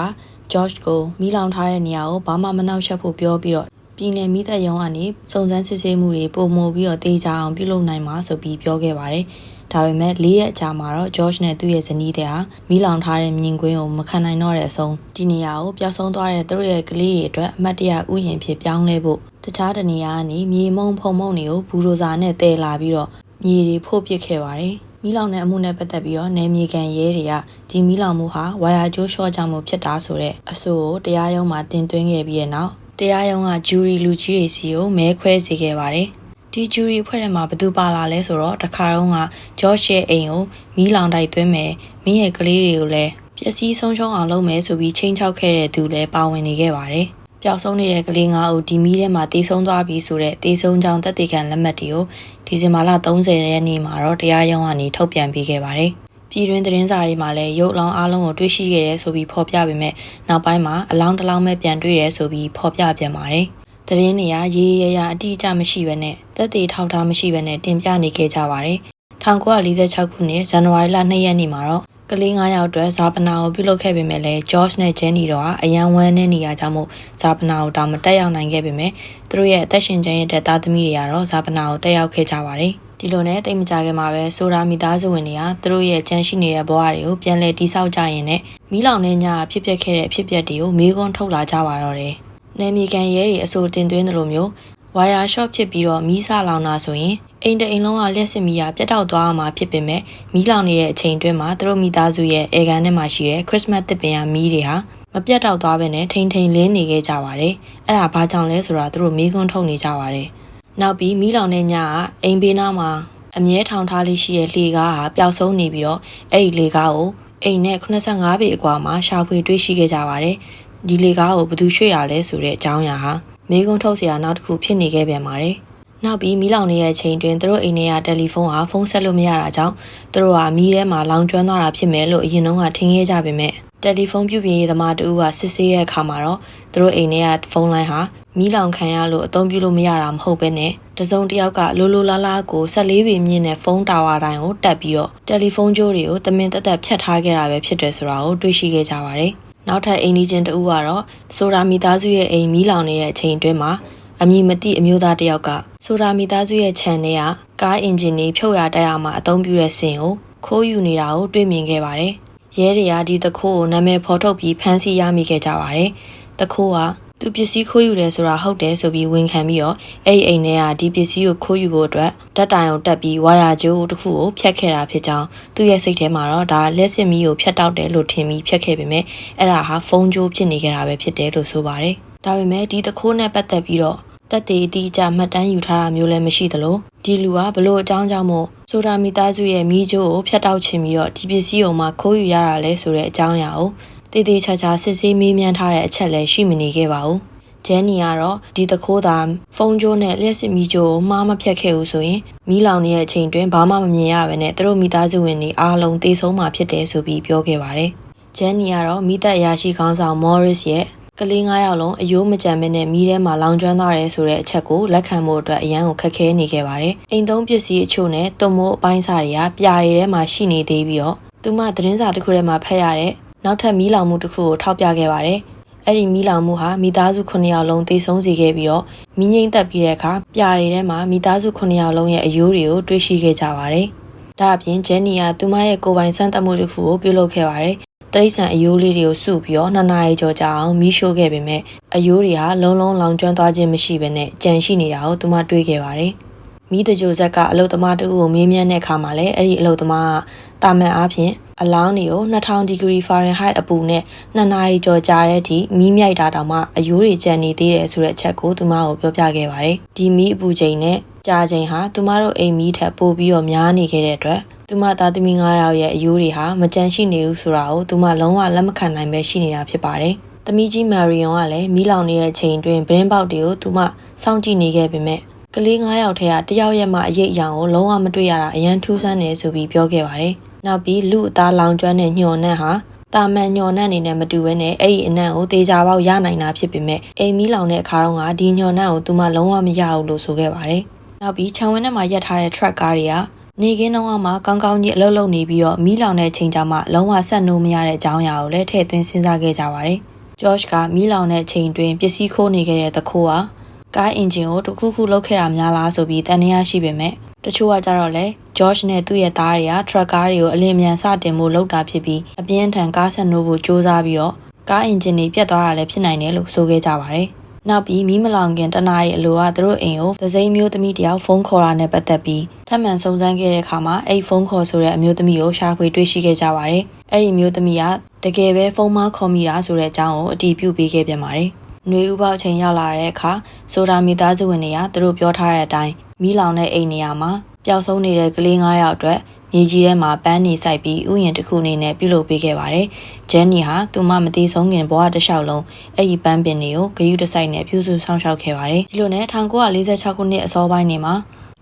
George ကိုမီးလောင်ထားတဲ့နေရာကိုဘာမှမနှောက်ယှက်ဖို့ပြောပြီးတော့ပြည်နယ်မိသက်ရုံးကနေစုံစမ်းစစ်ဆေးမှုတွေပုံမိုပြီးတော့တေးကြအောင်ပြုလုပ်နိုင်မှာဆိုပြီးပြောခဲ့ပါတယ်။ဒါပေမဲ့၄ရက်အကြာမှာတော့ George နဲ့သူ့ရဲ့ဇနီးတဲ့ဟာမီးလောင်ထားတဲ့မြင်ကွင်းကိုမခံနိုင်တော့တဲ့အဆုံးဒီနေရာကိုပျောက်ဆုံးသွားတဲ့သူတို့ရဲ့ကလေးတွေအတွက်အမှတ်တရဥယျာဉ်ဖြစ်ပြောင်းလဲဖို့တခြားတနေရာကနေမြေမုံဖုံမုံတွေကိုဘူဒိုဇာနဲ့တည်လာပြီးတော့မြေတွေဖို့ပစ်ခဲ့ပါတယ်။မီးလောင်တဲ့အမှုနဲ့ပတ်သက်ပြီးတော့နယ်မြေခံရဲတွေကဒီမီးလောင်မှုဟာဝါယာကျိုးရှော့ကြောင့်ဖြစ်တာဆိုတဲ့အဆိုကိုတရားရုံးမှာတင်သွင်းခဲ့ပြီးတဲ့နောက်တရားရုံးကဂျူရီလူကြီးတွေစီကိုမဲခွဲစေခဲ့ပါတယ်။ဒီဂျူရီအဖွဲ့ထဲမှာဘယ်သူပါလာလဲဆိုတော့တခါတော့ကဂျော့ရှ်ရဲ့အိမ်ကိုမီးလောင်တိုက်သွင်းမယ်။မင်းရဲ့ကလေးတွေကိုလည်းပျက်စီးဆုံးရှုံးအောင်လုပ်မယ်ဆိုပြီးချိန်ချောက်ခဲ့တဲ့သူလည်းပါဝင်နေခဲ့ပါတယ်။ပျောက်ဆုံးနေတဲ့ကလေး9ဦးဒီမီးထဲမှာတေဆုံးသွားပြီဆိုတဲ့တေဆုံးကြောင်းသက်သေခံလက်မှတ်တွေကိုဒီဇင်ဘာလ30ရက်နေ့မှာတော့တရားရုံးကနေထုတ်ပြန်ပေးခဲ့ပါတယ်။ပြည်တွင်းသတင်းစာတွေမှာလည်းရုပ်လောင်းအားလုံးကိုတွေ့ရှိခဲ့တယ်ဆိုပြီးဖော်ပြပေမဲ့နောက်ပိုင်းမှာအလောင်းတစ်လောင်းပဲပြန်တွေ့တယ်ဆိုပြီးဖော်ပြပြန်ပါတယ်။သတင်းတွေကရေးရအတိအကျမရှိဘဲနဲ့သက်သေထောက်ထားမရှိဘဲနဲ့တင်ပြနေခဲ့ကြပါတယ်။1946ခုနှစ်ဇန်နဝါရီလ2ရက်နေ့မှာတော့ကလေး9ယောက်အတွက်ဇာပနာကိုပြုလုပ်ခဲ့ပေမဲ့လည်း George နဲ့ Jenny တို့ကအရန်ဝမ်းနဲ့နေရကြောင်းမို့ဇာပနာကိုတောင်မတက်ရောက်နိုင်ခဲ့ပေမဲ့သူတို့ရဲ့အသက်ရှင်ကျန်ရတဲ့သားသမီးတွေကတော့ဇာပနာကိုတက်ရောက်ခဲ့ကြပါတယ်။ဒီလိုနဲ့တိတ်မကြခင်မှာပဲဆိုရာမိသားစုဝင်တွေကသူတို့ရဲ့ကြန့်ရှိနေတဲ့ဘဝတွေကိုပြန်လည်တိဆောက်ကြရင်နဲ့မီးလောင်တဲ့ညဖြစ်ပျက်ခဲ့တဲ့အဖြစ်အပျက်တွေကိုမေးခွန်းထုတ်လာကြပါတော့တယ်။နယ်မြေခံရဲတွေအဆိုတင်သွင်းတယ်လို့မျိုးဝါယာရှော့ဖြစ်ပြီးတော့မီးစလောင်တာဆိုရင် အိမ်တအိမ်လုံးကလျှက်စစ်မီးပြတ်တောက်သွားမှာဖြစ်ပေမဲ့မီးလောင်နေတဲ့အချိန်တွင်းမှာသူတို့မိသားစုရဲ့အေကန်ထဲမှာရှိတဲ့ခရစ်စမတ်သစ်ပင်မီးတွေဟာမပြတ်တောက်သွားဘဲနဲ့ထိန်ထိန်လင်းနေခဲ့ကြပါတယ်။အဲ့ဒါဘာကြောင့်လဲဆိုတာသူတို့မေးခွန်းထုတ်နေကြပါတယ်။နောက်ပြီးမီးလောင်တဲ့ညကအိမ်ဘေးနားမှာအမြဲထောင်ထားလေးရှိတဲ့လေကားဟာပျောက်ဆုံးနေပြီးတော့အဲ့ဒီလေကားကိုအိမ်နဲ့85ပေအကွာမှာရှာဖွေတွေ့ရှိခဲ့ကြပါတယ်။ဒီလေကားကိုဘယ်သူရွှေ့ရလဲဆိုတဲ့အကြောင်းအရာဟာမေးခွန်းထုတ်စရာနောက်တစ်ခုဖြစ်နေခဲ့ပြန်ပါတယ်။နောက်ပြီးမီးလောင်နေတဲ့အချိန်တွင်သူတို့အိမ်ထဲကတယ်လီဖုန်းဟာဖုန်းဆက်လို့မရတာကြောင့်သူတို့ဟာမီးထဲမှာလောင်ကျွမ်းသွားတာဖြစ်မယ်လို့အရင်တုန်းကထင်ခဲ့ကြပေမဲ့တယ်လီဖုန်းပြုပြင်ရေးသမားတူကစစ်ဆေးတဲ့အခါမှာတော့သူတို့အိမ်ထဲကဖုန်းလိုင်းဟာမီးလောင်ခံရလို့အသုံးပြုလို့မရတာမဟုတ်ဘဲနဲ့တစုံတစ်ယောက်ကလိုလိုလားလားကို14ပေမြင့်တဲ့ဖုန်းတာဝါတိုင်းကိုတက်ပြီးတော့တယ်လီဖုန်းကြိုးတွေကိုတမင်တက်ဖြတ်ထားခဲ့တာပဲဖြစ်တယ်ဆိုတာကိုတွေ့ရှိခဲ့ကြပါတယ်။နောက်ထပ်အိမ်ကြီးချင်းတူကတော့ဆိုတာမိသားစုရဲ့အိမ်မီးလောင်နေတဲ့အချိန်တွင်းမှာအမည်မသိအမျိုးသားတစ်ယောက်ကဆိုတာမိသားစုရဲ့ခြံထဲကကားအင်ဂျင်တွေဖြုတ်ရတက်ရမှာအသုံးပြုတဲ့စင်ကိုခိုးယူနေတာကိုတွေ့မြင်ခဲ့ပါတယ်။ရဲတွေကဒီတခိုးကိုနာမည်ဖော်ထုတ်ပြီးဖမ်းဆီးရမိခဲ့ကြပါတယ်။တခိုးကသူပစ္စည်းခိုးယူတယ်ဆိုတာဟုတ်တယ်ဆိုပြီးဝန်ခံပြီးတော့အဲ့ဒီအိမ်ထဲကဒီပစ္စည်းကိုခိုးယူဖို့အတွက်ဓာတ်တိုင်ကိုတက်ပြီးဝါယာကြိုးတစ်ခုကိုဖြတ်ခဲ့တာဖြစ်ကြောင်းသူ့ရဲ့စိတ်ထဲမှာတော့ဒါလက်စစ်မီးကိုဖြတ်တောက်တယ်လို့ထင်ပြီးဖြတ်ခဲ့ပေမဲ့အဲ့ဒါဟာဖုန်းကြိုးဖြစ်နေခဲ့တာပဲဖြစ်တယ်လို့ဆိုပါတယ်။ဒါပေမဲ့ဒီတခိုးနဲ့ပတ်သက်ပြီးတော့တက်တေအတိအကျမှတ်တမ်းယူထားတာမျိုးလည်းမရှိသလိုဒီလူကဘလို့အကြောင်းကြောင့်မို့ဆိုတာမိသားစုရဲ့မီးကြိုးကိုဖြတ်တောက်ချင်ပြီးတော့ဒီပစ္စည်းကိုမှခိုးယူရတာလဲဆိုတဲ့အကြောင်းအရာကိုတေးသေးချာချာစစ်ဆေးမေးမြန်းထားတဲ့အချက်လည်းရှိမနေခဲ့ပါဘူး။ဂျန်နီကတော့ဒီတခိုးသာဖုန်းကြိုးနဲ့လျှက်စစ်မီးကြိုးကိုမှားမဖြတ်ခဲ့ဘူးဆိုရင်မီးလောင်နေတဲ့အချိန်တွင်ဘာမှမမြင်ရဘဲနဲ့သူတို့မိသားစုဝင်တွေအားလုံးတေဆုံးမှာဖြစ်တယ်ဆိုပြီးပြောခဲ့ပါတယ်။ဂျန်နီကတော့မိသက်အရာရှိခေါင်းဆောင်မော်ရစ်ရဲ့ကလေး9ယောက်လုံးအယိုးမကြမ်းမနဲ့မီးထဲမှာလောင်ကျွမ်းသွားတယ်ဆိုတဲ့အချက်ကိုလက်ခံဖို့အတွက်အရန်ကိုခက်ခဲနေခဲ့ပါတယ်။အိမ်သုံးပစ္စည်းအချို့နဲ့သွမိုးအပိုင်းစားတွေကပြာရည်ထဲမှာရှိနေသေးပြီးတော့သူမသတင်းစာတစ်ခုထဲမှာဖတ်ရတဲ့နောက်ထပ်မီးလောင်မှုတစ်ခုကိုထောက်ပြခဲ့ပါတယ်။အဲ့ဒီမီးလောင်မှုဟာမိသားစု9ယောက်လုံးသေဆုံးစေခဲ့ပြီးတော့မီးငိမ့်သက်ပြီးတဲ့အခါပြာရည်ထဲမှာမိသားစု9ယောက်လုံးရဲ့အယိုးတွေကိုတွေ့ရှိခဲ့ကြပါတယ်။ဒါအပြင်ဂျန်နီကသူမရဲ့ကိုယ်ပိုင်စမ်းသပ်မှုတစ်ခုကိုပြုလုပ်ခဲ့ပါတယ်။တရိတ်ဆန်အယိုးလေးတွေကိုစုပြီးတော့2နာရီကျော်ကြာအောင်မီးရှို့ခဲ့ပေမဲ့အယိုးတွေဟာလုံးလုံးလောင်ကျွမ်းသွားခြင်းမရှိဘဲနဲ့ကြံရှိနေတာကိုသူမတွေ့ခဲ့ပါတယ်။မီးတကြိုဇက်ကအလုတ်သမားတူကိုမေးမြန်းတဲ့အခါမှာလည်းအဲ့ဒီအလုတ်သမားကတာမန်အားဖြင့်အလောင်းတွေကို2000ဒီဂရီဖာရင်ဟိုက်အပူနဲ့2နာရီကျော်ကြာတဲ့အထိမီးမြိုက်တာတောင်မှအယိုးတွေကျန်နေသေးတယ်ဆိုတဲ့အချက်ကိုသူမကိုပြောပြခဲ့ပါတယ်။ဒီမီးအပူချိန်နဲ့ကြာချိန်ဟာသူမတို့အိမ်မီးထက်ပိုပြီးတော့များနေခဲ့တဲ့အတွက်သူမသားသမီး9ယောက်ရဲ့အယိုးတွေဟာမကြမ်းရှိနေဘူးဆိုတာကိုသူမလုံးဝလက်မခံနိုင်ပဲရှိနေတာဖြစ်ပါတယ်။သမီးကြီးမာရီယွန်ကလည်းမီးလောင်နေတဲ့အချိန်တွင်ပရင်းပေါက်တွေကိုသူမစောင့်ကြည့်နေခဲ့ပေမဲ့ကလေး9ယောက်ထဲကတယောက်ရဲ့မှအရေးအယောင်ကိုလုံးဝမတွေ့ရတာအရန်ထူးဆန်းနေဆိုပြီးပြောခဲ့ပါတယ်။နောက်ပြီးလူအသားလောင်ကျွမ်းတဲ့ညှော်နှံ့ဟာတာမန်ညှော်နှံ့နေနဲ့မတူဘဲနဲ့အဲ့ဒီအနံ့ကိုတေချာပေါက်ရနိုင်တာဖြစ်ပေမဲ့အိမ်မီးလောင်တဲ့အခါတော့ကဒီညှော်နှံ့ကိုသူမလုံးဝမရဘူးလို့ဆိုခဲ့ပါတယ်။နောက်ပြီးခြံဝင်းထဲမှာရပ်ထားတဲ့ truck ကားတွေကနေကင်းတော့မှကောင်းကောင်းကြီးအလုပ်လုပ်နေပြီးတော့မီးလောင်တဲ့ချိန်ကြမှာလုံးဝဆက်နိုးမရတဲ့အကြောင်းအရာကိုလည်းထည့်သွင်းစဉ်းစားခဲ့ကြပါတယ်။ George ကမီးလောင်တဲ့ချိန်တွင်ပစ္စည်းခိုးနေခဲ့တဲ့တခိုးဟာကားအင်ဂျင်ကိုတစ်ခုခုလုတ်ခဲ့တာများလားဆိုပြီးတန်တရားရှိပေမဲ့တချို့ကကြတော့လေ George နဲ့သူ့ရဲ့သားတွေက truck ကားတွေကိုအလင်းမြန်စတင်မှုလုပ်တာဖြစ်ပြီးအပြင်းထန်ကားဆက်နိုးဖို့စ조사ပြီးတော့ကားအင်ဂျင်တွေပြတ်သွားတာလည်းဖြစ်နိုင်တယ်လို့ဆိုခဲ့ကြပါတယ်။နောက်ပြီးမီးမလောင်ခင်တနားရီအလိုကသူတို့အိမ်ကိုသစိမ်းမျိုးသမီးတယောက်ဖုန်းခေါ်တာနဲ့ပတ်သက်ပြီးထပ်မံစုံစမ်းခဲ့တဲ့အခါမှာအဲ့ဖုန်းခေါ်ဆိုတဲ့အမျိုးသမီးကိုရှာဖွေတွေ့ရှိခဲ့ကြပါတယ်။အဲ့ဒီမျိုးသမီးကတကယ်ပဲဖုန်းမခေါ်မိတာဆိုတဲ့အကြောင်းကိုအတည်ပြုပေးခဲ့ပြန်ပါတယ်။ຫນွေဥပေါက်ချိန်ရောက်လာတဲ့အခါဆိုတာမိသားစုဝင်တွေကသူတို့ပြောထားတဲ့အတိုင်းမီးလောင်တဲ့အိမ်နေရာမှာပျောက်ဆုံးနေတဲ့ကလေး9ယောက်အတွက်မြေကြီးထဲမှာပန်းနေဆိုင်ပြီးဥယျာဉ်တစ်ခုအနေနဲ့ပြုလုပ်ပေးခဲ့ပါတယ်။ဂျန်နီဟာသူမမသေးဆုံးခင်ဘဝတစ်လျှောက်လုံးအဲ့ဒီပန်းပင်တွေကိုဂရုတစိုက်နဲ့ပြုစုဆောင်ရှောက်ခဲ့ပါတယ်။ဒီလိုနဲ့1946ခုနှစ်အစောပိုင်းတွေမှာ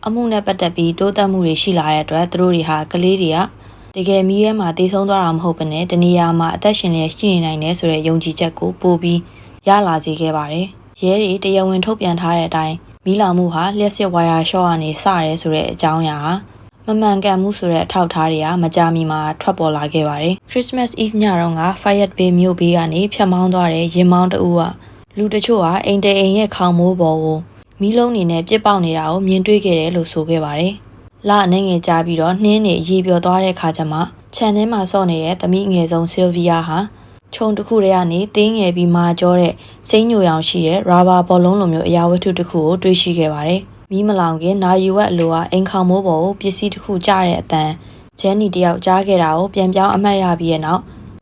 အမှုနဲ့ပတ်သက်ပြီးတိုးတက်မှုတွေရှိလာတဲ့အတွက်သူတို့တွေဟာကလေးတွေကတကယ်မီးထဲမှာသေဆုံးသွားတာမဟုတ်ဘဲနဲ့တနေရာမှာအသက်ရှင်လျက်ရှိနေနိုင်တယ်ဆိုတဲ့ယုံကြည်ချက်ကိုပို့ပြီးရလာစေခဲ့ပါတယ်။ရဲတွေတရားဝင်ထုတ်ပြန်ထားတဲ့အတိုင်းမီးလောင်မှုဟာလျှက်စစ်ဝါယာရှော့ကနေစရဲဆိုတဲ့အကြောင်းအရာဟာမမှန်ကန်မှုဆိုတဲ့အထောက်အထားတွေကမကြာမီမှာထွက်ပေါ်လာခဲ့ပါတယ်။ Christmas Eve ညတုန်းက Fayetteville မြို့ဘေးကနေဖြတ်မောင်းသွားတဲ့ရင်မောင်းတအူးကလူတချို့ဟာအိမ်တိမ်ရဲ့ခေါင်မိုးပေါ်ကိုမီးလုံးနေနဲ့ပြစ်ပေါက်နေတာကိုမြင်တွေ့ခဲ့တယ်လို့ဆိုခဲ့ပါတယ်။လအနေငယ်ကြာပြီးတော့နှင်းနေရေပြော်သွားတဲ့ခါကျမှခြံထဲမှာဆော့နေတဲ့သမီးငယ်ဆုံး Sylvia ဟာခြုံတစ်ခုတည်းကနေတင်းငယ်ပြီးမာကျောတဲ့စိမ့်ညိုရောင်ရှိတဲ့ရာဘာဘောလုံးလိုမျိုးအရာဝတ္ထုတစ်ခုကိုတွေ့ရှိခဲ့ပါတယ်။ မီးမလောင်ခင်နာယူဝက်အလိုဟာအိမ်ခေါင်မိုးပေါ်ကိုပစ္စည်းတစ်ခုကျတဲ့အတန်ဂျန်နီတယောက်ကြားခဲ့တာကိုပြန်ပြောင်းအမှတ်ရပြီးတဲ့နောက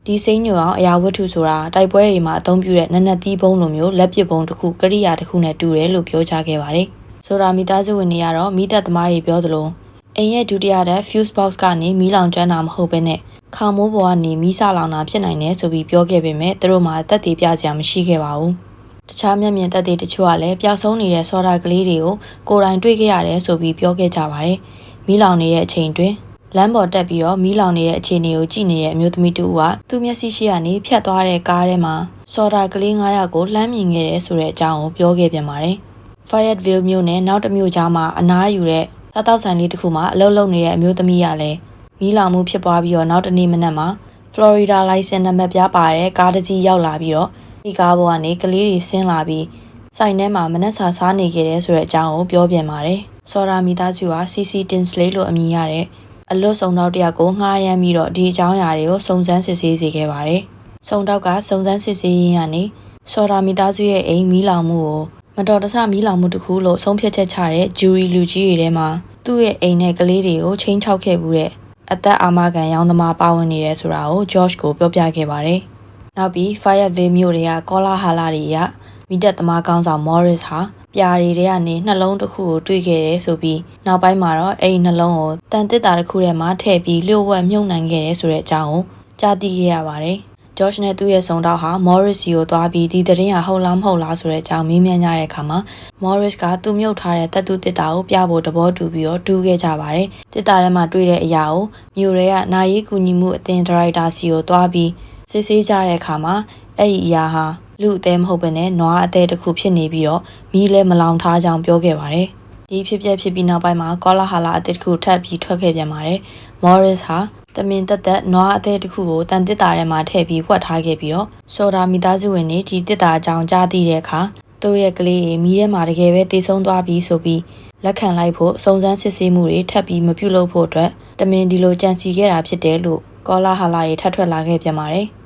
်ဒီစိမ့်ညိုအောင်အရာဝတ္ထုဆိုတာတိုက်ပွဲတွေမှာအသုံးပြုတဲ့နက်နက်သီးဘုံလိုမျိုးလက်ပစ်ဘုံတစ်ခုကရိယာတစ်ခုနဲ့တူတယ်လို့ပြောကြားခဲ့ပါတယ်။ဆိုတာမိသားစုဝင်တွေကတော့မိသက်သမားတွေပြောသလိုအိမ်ရဲ့ဒုတိယတဲ့ fuse box ကနေမီးလောင်ကျွမ်းတာမဟုတ်ဘဲနဲ့ခေါင်မိုးပေါ်ကနေမီးစလောင်တာဖြစ်နိုင်တယ်ဆိုပြီးပြောခဲ့ပေမဲ့သူတို့မှတက်သေးပြစရာမရှိခဲ့ပါဘူး။တခြားမျက်မြင်တက်သေးတချို့ကလည်းပျောက်ဆုံးနေတဲ့ဆော်ဒါကလေးတွေကိုကိုယ်တိုင်တွေ့ခဲ့ရတယ်ဆိုပြီးပြောခဲ့ကြပါတယ်။မီးလောင်နေတဲ့အချိန်တွင်လမ်းပေါ်တက်ပြီးတော့မီးလောင်နေတဲ့အခြေအနေကိုကြည့်နေတဲ့အမျိုးသမီးတူကသူ့မျက်စိရှိကနေဖြတ်သွားတဲ့ကားထဲမှာဆော်ဒါကလေး9ယောက်ကိုလှမ်းမြင်ခဲ့တယ်ဆိုတဲ့အကြောင်းကိုပြောခဲ့ပြန်ပါတယ်။ Fayetteville မြို့နဲ့နောက်တစ်မြို့ကြားမှာအနားယူတဲ့စားတောက်ဆိုင်လေးတစ်ခုမှာအလုပ်လုပ်နေတဲ့အမျိုးသမီးကလည်းမီးလောင်မှုဖြစ်ပွားပြီးတော့နောက်တနေ့မနက်မှာ Florida license နံပါတ်ပြပါတဲ့ကားတစ်စီးရောက်လာပြီးတော့ဒီကားပေါ်ကနေကလေးတွေဆင်းလာပြီးဆိုင်ထဲမှာမနက်စာစားနေခဲ့တယ်ဆိုတဲ့အကြောင်းကိုပြောပြန်ပါတယ်။ဆော်ဒါမိသားစုဟာ CC Tinsley လို့အမည်ရတဲ့အလွတ်စုံတောက်တယောက်ကိုငှားရမ်းပြီးတော့ဒီအကြောင်းအရာတွေကိုစုံစမ်းစစ်ဆေးစေခဲ့ပါတယ်။စုံတောက်ကစုံစမ်းစစ်ဆေးရင်းကနေဆော်ဒါမိသားစုရဲ့အိမ်မီးလောင်မှုကိုမတော်တဆမီးလောင်မှုတစ်ခုလို့ဆုံးဖြတ်ချက်ချတဲ့ဂျူရီလူကြီးတွေထဲမှာသူ့ရဲ့အိမ်နဲ့ကလေးတွေကိုချိန်ချောက်ခဲ့မှုတဲ့အသက်အာမခံရောင်းသမားပါဝင်နေတယ်ဆိုတာကို George ကိုပြောပြခဲ့ပါတယ်။နောက်ပြီး Fayetteville မြို့တွေကကောလာဟာလာတွေရမိသက်သမားကောင်းဆောင် Morris ဟာပြာတွေကနေနှလုံးတစ်ခုကိုတွေ့ခဲ့တယ်ဆိုပြီးနောက်ပိုင်းမှာတော့အဲ့ဒီနှလုံးကိုတန်တစ်တာတစ်ခုထဲမှာထည့်ပြီးလျှို့ဝှက်မြုပ်နှံခဲ့တယ်ဆိုတဲ့အကြောင်းကိုကြားသိခဲ့ရပါတယ်။ George နဲ့သူ့ရဲ့ဆောင်တောက်ဟာ Morris စီကိုသွားပြီးဒီသတင်းဟာဟုတ်လားမဟုတ်လားဆိုတဲ့အကြောင်းမေးမြန်းကြတဲ့အခါမှာ Morris ကသူ့မြုပ်ထားတဲ့တပ်သူတစ်တာကိုပြဖို့တဘောတူပြီးတော့တူးခဲ့ကြပါတယ်။တစ်တာထဲမှာတွေ့တဲ့အရာကိုမြို့ရဲကနာရေးကူညီမှုအသင်းဒါရိုက်တာစီကိုသွားပြီးစစ်ဆေးကြတဲ့အခါမှာအဲ့ဒီအရာဟာလူအသေးမဟုတ်ဘဲနဲ့နွားအသေးတစ်ခုဖြစ်နေပြီးတော့မီးလည်းမလောင်ထားကြောင်းပြောခဲ့ပါတယ်။ဒီဖြစ်ပြီးနောက်ပိုင်းမှာကောလာဟာလာအသေးတစ်ခုထပ်ပြီးထွက်ခဲ့ပြန်ပါတယ်။ Morris ဟာတမင်တက်နွားအသေးတစ်ခုကိုတန်တစ်တာထဲမှာထည့်ပြီးဝှက်ထားခဲ့ပြီးတော့ဆော်ဒါမိသားစုဝင်တွေဒီတစ်တာအကြောင်းကြားသိတဲ့အခါသူတို့ရဲ့ကလေးတွေမီးထဲမှာတကယ်ပဲတေဆုံးသွားပြီးဆိုပြီးလက်ခံလိုက်ဖို့စုံစမ်းစစ်ဆေးမှုတွေထပ်ပြီးမပြုလုပ်ဖို့အတွက်တမင်ဒီလိုကြံစည်ခဲ့တာဖြစ်တယ်လို့ကောလာဟာလာတွေထပ်ထွက်လာခဲ့ပြန်ပါတယ်။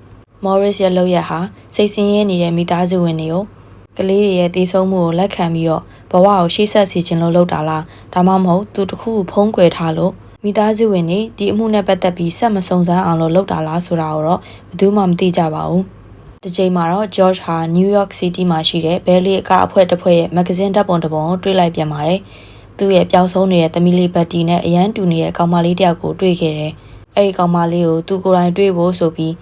Morris ရဲ့လုပ်ရက်ဟာစိတ်ဆင်းရဲနေတဲ့မိသားစုဝင်တွေကိုကလေးတွေရဲ့တေဆုံးမှုကိုလက်ခံပြီးတော့ဘဝကိုရှေ့ဆက်စေချင်လို့လုပ်တာလားဒါမှမဟုတ်သူတစ်ခုကိုဖုံးကွယ်ထားလို့မိသားစုဝင်တွေဒီအမှုနဲ့ပတ်သက်ပြီးဆက်မစုံစမ်းအောင်လို့လုပ်တာလားဆိုတာကိုတော့ဘယ်သူမှမသိကြပါဘူး။ဒီချိန်မှာတော့ George ဟာ New York City မှာရှိတဲ့ဘဲလီအကအဖွဲ့တစ်ဖွဲ့ရဲ့မဂ္ဂဇင်းဓာတ်ပုံတစ်ပုံကိုတွေ့လိုက်ပြန်ပါတယ်။သူ့ရဲ့ပျောက်ဆုံးနေတဲ့သမီးလေးဘတ်တီနဲ့အရန်တူနေတဲ့ကောင်မလေးတယောက်ကိုတွေ့ခဲ့တယ်။အဲဒီကောင်မလေးကိုသူကိုယ်တိုင်တွေ့ဖို့ဆိုပြီး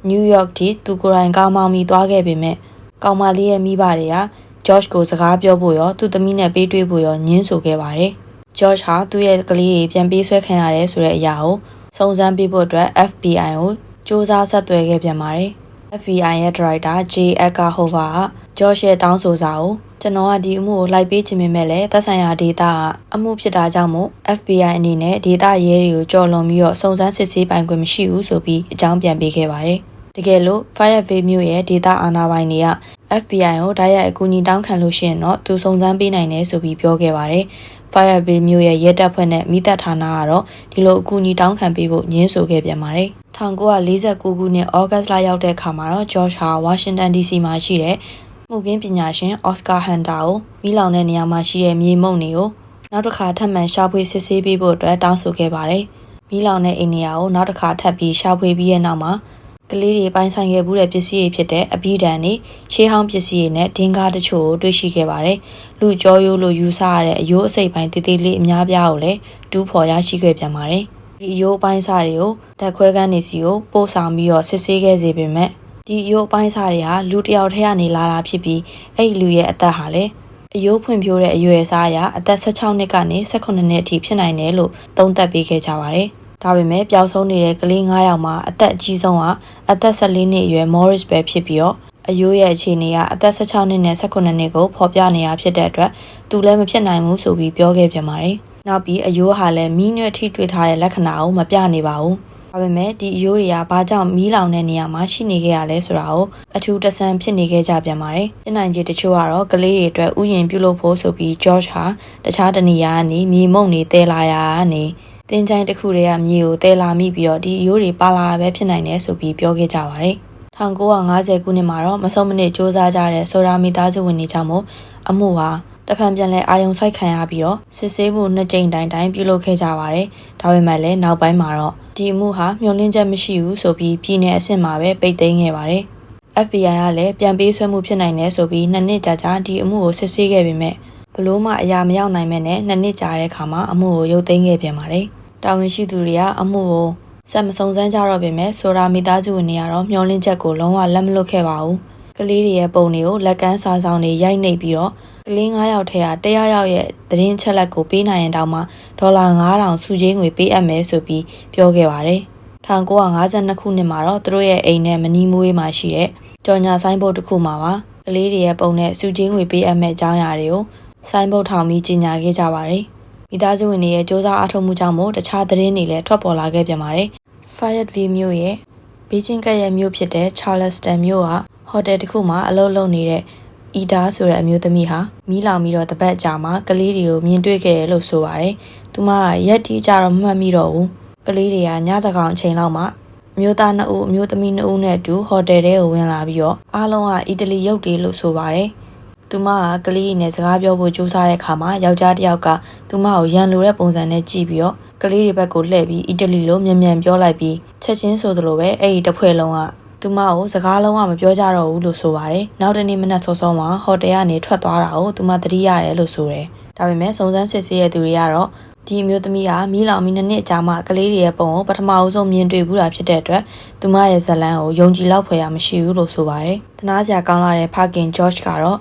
New York ထိသူကိုယ်တိုင်ကားမောင်းပြီးသွားခဲ့ပေမဲ့ကောင်မလေးရဲ့မိဘတွေက George ကိုစကားပြောဖို့ရောသူ့သမီးနဲ့ပေးတွေ့ဖို့ရောညှင်းဆိုခဲ့ပါတယ်။ George ဟာသူ့ရဲ့ကလေးတွေပြန်ပေးဆွဲခံရတယ်ဆိုတဲ့အရာကိုစုံစမ်းပေးဖို့အတွက် FBI ကိုစ조사ဆက်သွယ်ခဲ့ပြန်ပါတယ်။ FBI ရဲ့ Director J. Edgar Hoover က George ရဲ့တောင်းဆိုစာကိုကျွန်တော်ကဒီအမှုကိုလိုက်ပေးချင်ပေမဲ့လည်းသက်ဆိုင်ရာဒေတာကအမှုဖြစ်တာကြောင့်မို့ FBI အနေနဲ့ဒေတာရဲတွေကိုကြော်လွန်ပြီးတော့စုံစမ်းစစ်ဆေးပိုင်ခွင့်မရှိဘူးဆိုပြီးအကြောင်းပြန်ပေးခဲ့ပါတယ်။တကယ်လို့ Fayetteville မြို့ရဲ့ဒေတာအာဏာပိုင်တွေက FBI ကိုတိုက်ရိုက်အကူအညီတောင်းခံလို့ရှိရင်တော့သူစုံစမ်းပေးနိုင်တယ်ဆိုပြီးပြောခဲ့ပါတယ်။ Fayetteville မြို့ရဲ့ရဲတပ်ဖွဲ့နဲ့မိသက်ဌာနကတော့ဒီလိုအကူအညီတောင်းခံပေးဖို့ညှင်းဆိုခဲ့ပြန်ပါတယ်။1949ခုနှစ်ဩဂတ်လရောက်တဲ့အခါမှာတော့ George ဟာဝါရှင်တန် DC မှာရှိတဲ့မှုခင်းပညာရှင် Oscar Hunter ကိုမိလောင်တဲ့နေရာမှာရှိတဲ့မြေမှုန့်တွေကိုနောက်တစ်ခါထပ်မံရှာဖွေစစ်ဆေးပေးဖို့အတွက်တောင်းဆိုခဲ့ပါတယ်။မိလောင်တဲ့အိမ်နေရာကိုနောက်တစ်ခါထပ်ပြီးရှာဖွေပြီးတဲ့နောက်မှာကလေးတွေပိုင်ဆိုင်ခဲ့မှုတဲ့ပစ္စည်းတွေဖြစ်တဲ့အဘိဓာန်တွေရှေးဟောင်းပစ္စည်းတွေနဲ့ဒင်္ဂါတချို့ကိုတွေ့ရှိခဲ့ပါတယ်။လူကြောရိုးလိုယူဆရတဲ့အယိုးအစိပ်ပိုင်းတည်တည်လေးအများပြားကိုလည်းတူးဖော်ရရှိခဲ့ပြန်ပါတယ်။ဒီအယိုးပိုင်းစားတွေကိုဓာတ်ခွဲခန်းတွေစီကိုပို့ဆောင်ပြီးတော့စစ်ဆေးခဲ့စေပေမဲ့ဒီအယိုးပိုင်းစားတွေဟာလူတစ်ယောက်ထဲကနေလာတာဖြစ်ပြီးအဲ့ဒီလူရဲ့အသက်ဟာလည်းအယိုးဖွံ့ဖြိုးတဲ့အရွယ်အစားအရအသက်16နှစ်ကနေ18နှစ်အထိဖြစ်နိုင်တယ်လို့သုံးသပ်ပေးခဲ့ကြပါတယ်။ဒါပေမဲ့ပျောက်ဆုံးနေတဲ့ကလေး9ယောက်မှာအသက်အကြီးဆုံးကအသက်14နှစ်အရွယ် Morris ပဲဖြစ်ပြီးတော့အယိုးရဲ့အခြေအနေကအသက်16နှစ်နဲ့18နှစ်ကိုဖော်ပြနေတာဖြစ်တဲ့အတွက်သူလည်းမဖြစ်နိုင်ဘူးဆိုပြီးပြောခဲ့ပြန်ပါတယ်။နောက်ပြီးအယိုးဟာလည်းမီးနွယ်ထိတွေ့ထားတဲ့လက္ခဏာကိုမပြနေပါဘူး။ဒါပေမဲ့ဒီအယိုးတွေကဘာကြောင့်မီးလောင်တဲ့နေရာမှာရှိနေခဲ့ရလဲဆိုတာကိုအထူးတဆန်းဖြစ်နေခဲ့ကြပြန်ပါတယ်။ပြည်နိုင်ကြီးတချို့ကတော့ကလေးတွေအတွက်ဥယျာဉ်ပြုလုပ်ဖို့ဆိုပြီး George ဟာတခြားတနေရာကနေမြေမုံတွေတဲလာရာကနေတင်းချိုင်းတစ်ခုတည်းကမြေကိုတဲလာမိပြီးတော့ဒီအယိုးတွေပါလာတာပဲဖြစ်နိုင်တယ်ဆိုပြီးပြောခဲ့ကြပါတယ်။1950ခုနှစ်မှာတော့မဆုံးမနစ်စ조사ကြတဲ့ဆိုရာမီသားစုဝင်တွေကြောင့်မို့အမှုဟာ တဖန်ပြန်လဲအာယုံစိုက်ခံရပြီးတော့စစ်ဆေးမှုနှစ်ကြိမ်တိုင်ပြုလုပ်ခဲ့ကြပါတယ်။ဒါပေမဲ့လည်းနောက်ပိုင်းမှာတော့ဒီအမှုဟာမျှော်လင့်ချက်မရှိဘူးဆိုပြီးပြည်내အဆင့်မှာပဲပိတ်သိမ်းခဲ့ပါတယ်။ FBI ကလည်းပြန်ပေးဆွဲမှုဖြစ်နိုင်တယ်ဆိုပြီး2နှစ်ကြာဒီအမှုကိုစစ်ဆေးခဲ့ပေမဲ့ဘလို့မှအရာမရောက်နိုင်မဲ့နဲ့2နှစ်ကြာတဲ့အခါမှာအမှုကိုရုပ်သိမ်းခဲ့ပြန်ပါတယ်။တာဝန်ရှိသူတွေကအမှုကိုဆက်မစုံစမ်းကြတော့ပေမဲ့ဆိုတာမိသားစုဝင်တွေကတော့မျှော်လင့်ချက်ကိုလုံးဝလက်မလွတ်ခဲ့ပါဘူး။ကလေးတွေရဲ့ပုံတွေကိုလက်ကမ်းစာဆောင်တွေရိုက်နှိပ်ပြီးတော့ကလေး9ယောက်ထဲက1ယောက်ရဲ့သတင်းချက်လက်ကိုပေးနိုင်ရင်တောင်မှဒေါ်လာ9000စုချင်းငွေပေးအပ်မယ်ဆိုပြီးပြောခဲ့ပါတယ်။1952ခုနှစ်မှာတော့သူတို့ရဲ့အိမ်နဲ့မနီးမွေးမှာရှိတဲ့ကြော်ညာဆိုင်ဘုတ်တစ်ခုမှာပါကလေးတွေရဲ့ပုံနဲ့စုချင်းငွေပေးအပ်မဲ့အကြောင်းအရာတွေကိုဆိုင်ဘုတ်ထောင်ပြီးကြီးညာခဲ့ကြပါတယ်။မိသားစုဝင်တွေရဲ့စ조사အားထုတ်မှုကြောင့်မို့တခြားသတင်းတွေလည်းထွက်ပေါ်လာခဲ့ပြန်ပါတယ်။ Fayetteville မြို့ရဲ့ဘေးချင်းကပ်ရဲ့မြို့ဖြစ်တဲ့ Charleston မြို့ကဟိုတယ်တစ်ခုမှာအလုပ်လုပ်နေတဲ့အီဒါဆိုတဲ့အမျိုးသမီးဟာမီးလောင်ပြီးတော့တပတ်ကြာမှာကလေးတွေကိုမြင်တွေ့ခဲ့တယ်လို့ဆိုပါတယ်။သူမကရက်တီကြတော့မမှတ်မိတော့ဘူး။ကလေးတွေကညတကောင်အချိန်လောက်မှာအမျိုးသား2ဦးအမျိုးသမီး2ဦးနဲ့အတူဟိုတယ်ထဲကိုဝင်လာပြီးတော့အားလုံးကအီတလီရုပ်တွေလို့ဆိုပါတယ်။သူမကကလေးနဲ့စကားပြောဖို့ကြိုးစားတဲ့အခါမှာယောက်ျားတစ်ယောက်ကသူမကိုရန်လိုတဲ့ပုံစံနဲ့ကြည့်ပြီးတော့ကလေးတွေဘက်ကိုလှည့်ပြီးအီတလီလိုမြန်ပြောလိုက်ပြီးချက်ချင်းဆိုသလိုပဲအဲ့ဒီတစ်ဖွဲ့လုံးကသူမကိုစကားလုံးဝမပြောကြတော့ဘူးလို့ဆိုပါတယ်။နောက်တနေ့မနက်စောစောမှာဟိုတယ်ကနေထွက်သွားတာကိုသူမသတိရတယ်လို့ဆိုတယ်။ဒါပေမဲ့စုံစမ်းစစ်ဆေးရတဲ့သူတွေကတော့ဒီအမျိုးသမီးကမီးလောင်ပြီး2နှစ်အကြာမှကလေးတွေရဲ့ပုံကိုပထမအဆုံးမြင်တွေ့ဘူးတာဖြစ်တဲ့အတွက်သူမရဲ့ဇလန်းကိုယုံကြည်လောက်ဖွယ်ရမရှိဘူးလို့ဆိုပါတယ်။တနာစရာကောင်းလာတဲ့ဖခင်ဂျော့ချ်ကတော့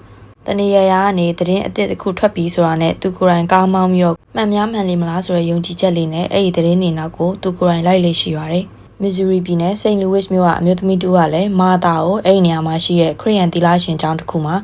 တနေရရာကနေသတင်းအသစ်တစ်ခုထွက်ပြီးဆိုတာနဲ့သူကိုယ်တိုင်ကားမောင်းပြီးတော့မှန်များမှန်လိမ့်မလားဆိုတဲ့ယုံကြည်ချက်လေးနဲ့အဲ့ဒီသတင်းတွေနောက်ကိုသူကိုယ်တိုင်လိုက်လေ့ရှိပါတယ်။ Missouri ပြည်နယ် St. Louis မြို့ကအမျိုးသမီးတူကလည်းမာတာကိုအဲ့ဒီနေရာမှာရှိတဲ့ခရစ်ယာန်သီလရှင်ကျောင်းတစ်ခုမှာ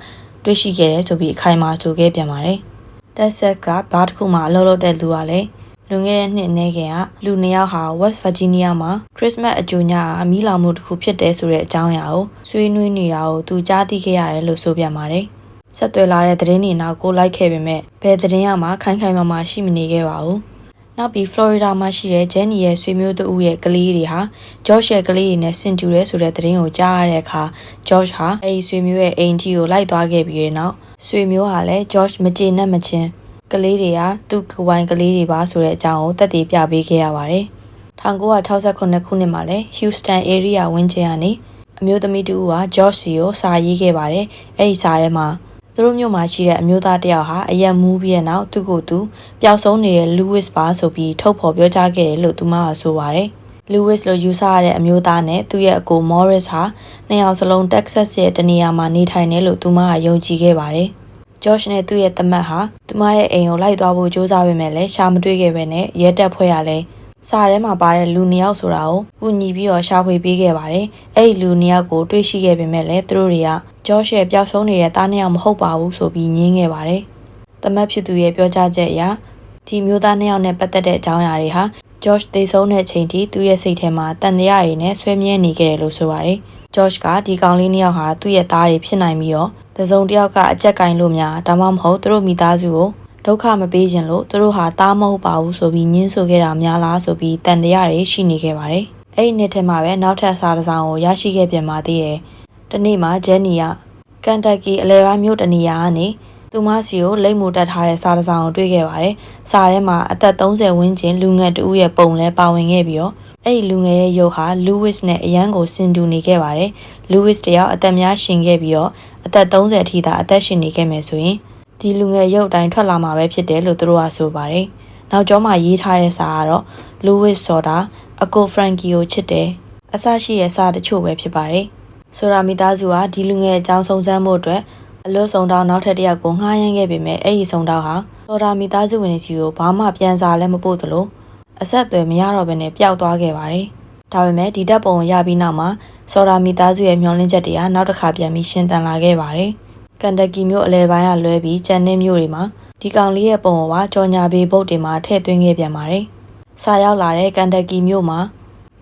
တွေ့ရှိခဲ့တယ်ဆိုပြီးအခိုင်အမာဆိုခဲ့ပြန်ပါတယ်။ Texas ကဘားတစ်ခုမှာအလုပ်လုပ်တဲ့လူကလည်းလွန်ခဲ့တဲ့နှစ်အနည်းငယ်ကလူ2ယောက်ဟာ West Virginia မှာ Christmas အကြိုညအမီးလောင်မှုတစ်ခုဖြစ်တယ်ဆိုတဲ့အကြောင်းအရာကိုဆွေးနွေးနေတာကိုသူကြားသိခဲ့ရတယ်လို့ဆိုပြန်ပါတယ်။ဆက်သွယ်လာတဲ့သတင်းတွေနောက်ကိုလိုက်ခဲ့ပေမဲ့ဘယ်သတင်းရမှခိုင်ခိုင်မာမာရှိမနေခဲ့ပါဘူး။နောက်ပြီး Florida မှာရှိတဲ့ Jenny ရဲ့ဆွေမျိုးတို့ရဲ့ကလေးတွေဟာ George ရဲ့ကလေးတွေနဲ့ဆင်တူတယ်ဆိုတဲ့သတင်းကိုကြားရတဲ့အခါ George ဟာအဲဒီဆွေမျိုးရဲ့အိမ်ကြီးကိုလိုက်သွားခဲ့ပြီးတဲ့နောက်ဆွေမျိုးဟာလည်း George မကျေနပ်မချင်းကလေးတွေကသူ့ကိုယ်ပိုင်ကလေးတွေပါဆိုတဲ့အကြောင်းကိုသက်သေပြပေးခဲ့ရပါတယ်။1968ခုနှစ်မှာလည်း Houston area ဝန်းကျင်ကနေအမျိုးသမီးတူက George စီကိုစာရေးခဲ့ပါတယ်။အဲဒီစာထဲမှာသူတို့မြို့မှာရှိတဲ့အမျိုးသားတစ်ယောက်ဟာအရက်မူးပြီးတဲ့နောက်သူ့ကိုယ်သူပျောက်ဆုံးနေတဲ့ Louis ပါဆိုပြီးထုတ်ဖော်ပြောကြားခဲ့တယ်လို့သူမကဆိုပါတယ်။ Louis လို့ယူဆရတဲ့အမျိုးသားနဲ့သူ့ရဲ့အကို Morris ဟာနှစ်ယောက်စလုံး Texas ရဲ့တနေရာမှာနေထိုင်တယ်လို့သူမကယုံကြည်ခဲ့ပါတယ်။ George နဲ့သူ့ရဲ့သမက်ဟာသူမရဲ့အိမ်ကိုလိုက်သွားဖို့ကြိုးစားပေမဲ့လည်းရှာမတွေ့ခဲ့ပဲနဲ့ရဲတပ်ဖွဲ့ကလည်းစာထဲမှာပါတဲ့လူ2ယောက်ဆိုတာကိုကူညီပြီးတော့ရှာဖွေပေးခဲ့ပါတယ်။အဲ့ဒီလူ2ယောက်ကိုတွေ့ရှိခဲ့ပေမဲ့လည်းသူတို့တွေက George ရဲ့ပျောက်ဆုံးနေတဲ့သား2ယောက်မဟုတ်ပါဘူးဆိုပြီးညင်းခဲ့ပါတယ်။သမက်ဖြစ်သူရဲ့ပြောကြားချက်အရဒီမျိုးသား2ယောက်နဲ့ပတ်သက်တဲ့အကြောင်းအရာတွေဟာ George သေဆုံးတဲ့အချိန်ထိသူ့ရဲ့စိတ်ထဲမှာတန်တရားတွေနဲ့ဆွဲမြဲနေခဲ့တယ်လို့ဆိုပါတယ်။ George ကဒီကောင်လေး2ယောက်ဟာသူ့ရဲ့သားတွေဖြစ်နိုင်ပြီးတော့တစုံတစ်ယောက်ကအကြက်ကင်လို့များဒါမှမဟုတ်သူတို့မိသားစုကိုဒုက္ခမပေးခြင်းလို့သူတို့ဟာသားမဟုတ်ပါဘူးဆိုပြီးညှင်းဆိုခဲ့တာများလားဆိုပြီးတန်တရားတွေရှိနေခဲ့ပါတယ်။အဲ့ဒီနှစ်ထဲမှာပဲနောက်ထပ်စာတစ်စောင်ကိုရရှိခဲ့ပြန်ပါသေးတယ်။ဒီနေ့မှာ Jenny ကကန်တက်ကီအလဲပိုင်းမြို့တနေရာကနေသူမစီကိုလိပ်မူတက်ထားတဲ့စာတစ်စောင်ကိုတွေ့ခဲ့ပါတယ်။စာထဲမှာအသက်30ဝန်းကျင်လူငယ်တဦးရဲ့ပုံလဲပါဝင်ခဲ့ပြီးတော့အဲ့ဒီလူငယ်ရဲ့ရုပ်ဟာ Louis နဲ့အရန်ကိုဆင်တူနေခဲ့ပါတယ်။ Louis တယောက်အသက်များရှင်ခဲ့ပြီးတော့အသက်30အထိသာအသက်ရှင်နေခဲ့မယ်ဆိုရင်ဒီလူငယ်ရုပ်တိုင်းထွက်လာမှာပဲဖြစ်တယ်လို့သူတို့ကဆိုပါတယ်။နောက်ကျောမှာရေးထားတဲ့စာကတော့ Louis ဆိုတာအကို Frankie ကိုချစ်တယ်။အစရှိရဲ့စာတချို့ပဲဖြစ်ပါတယ်။ဆိုတာမိသားစုကဒီလူငယ်အကြောင်းစုံစမ်းဖို့အတွက်အလွတ်ဆောင်တောင်းနောက်ထပ်တစ်ယောက်ကိုငှားရမ်းခဲ့ပေမဲ့အဲ့ဒီဆောင်တောင်းဟာဆိုတာမိသားစုဝင်တွေကြီးကိုဘာမှပြန်စာလည်းမပို့သလိုအဆက်အသွယ်မရတော့ဘဲနဲ့ပျောက်သွားခဲ့ပါတယ်။ဒါပေမဲ့ဒီတပ်ပုံကိုရပြီးနောက်မှာဆိုတာမိသားစုရဲ့မျှော်လင့်ချက်တွေကနောက်တစ်ခါပြန်ပြီးရှင်းတန်လာခဲ့ပါတယ်။ကန်တက်ကီမြို့အလဲပိုင်းကလွဲပြီးကျန်တဲ့မြို့တွေမှာဒီကောင်လေးရဲ့ပုံကိုပါကြော်ညာဘေးဘုတ်တွေမှာထည့်သွင်းခဲ့ပြန်ပါတယ်။စာရောက်လာတဲ့ကန်တက်ကီမြို့မှာ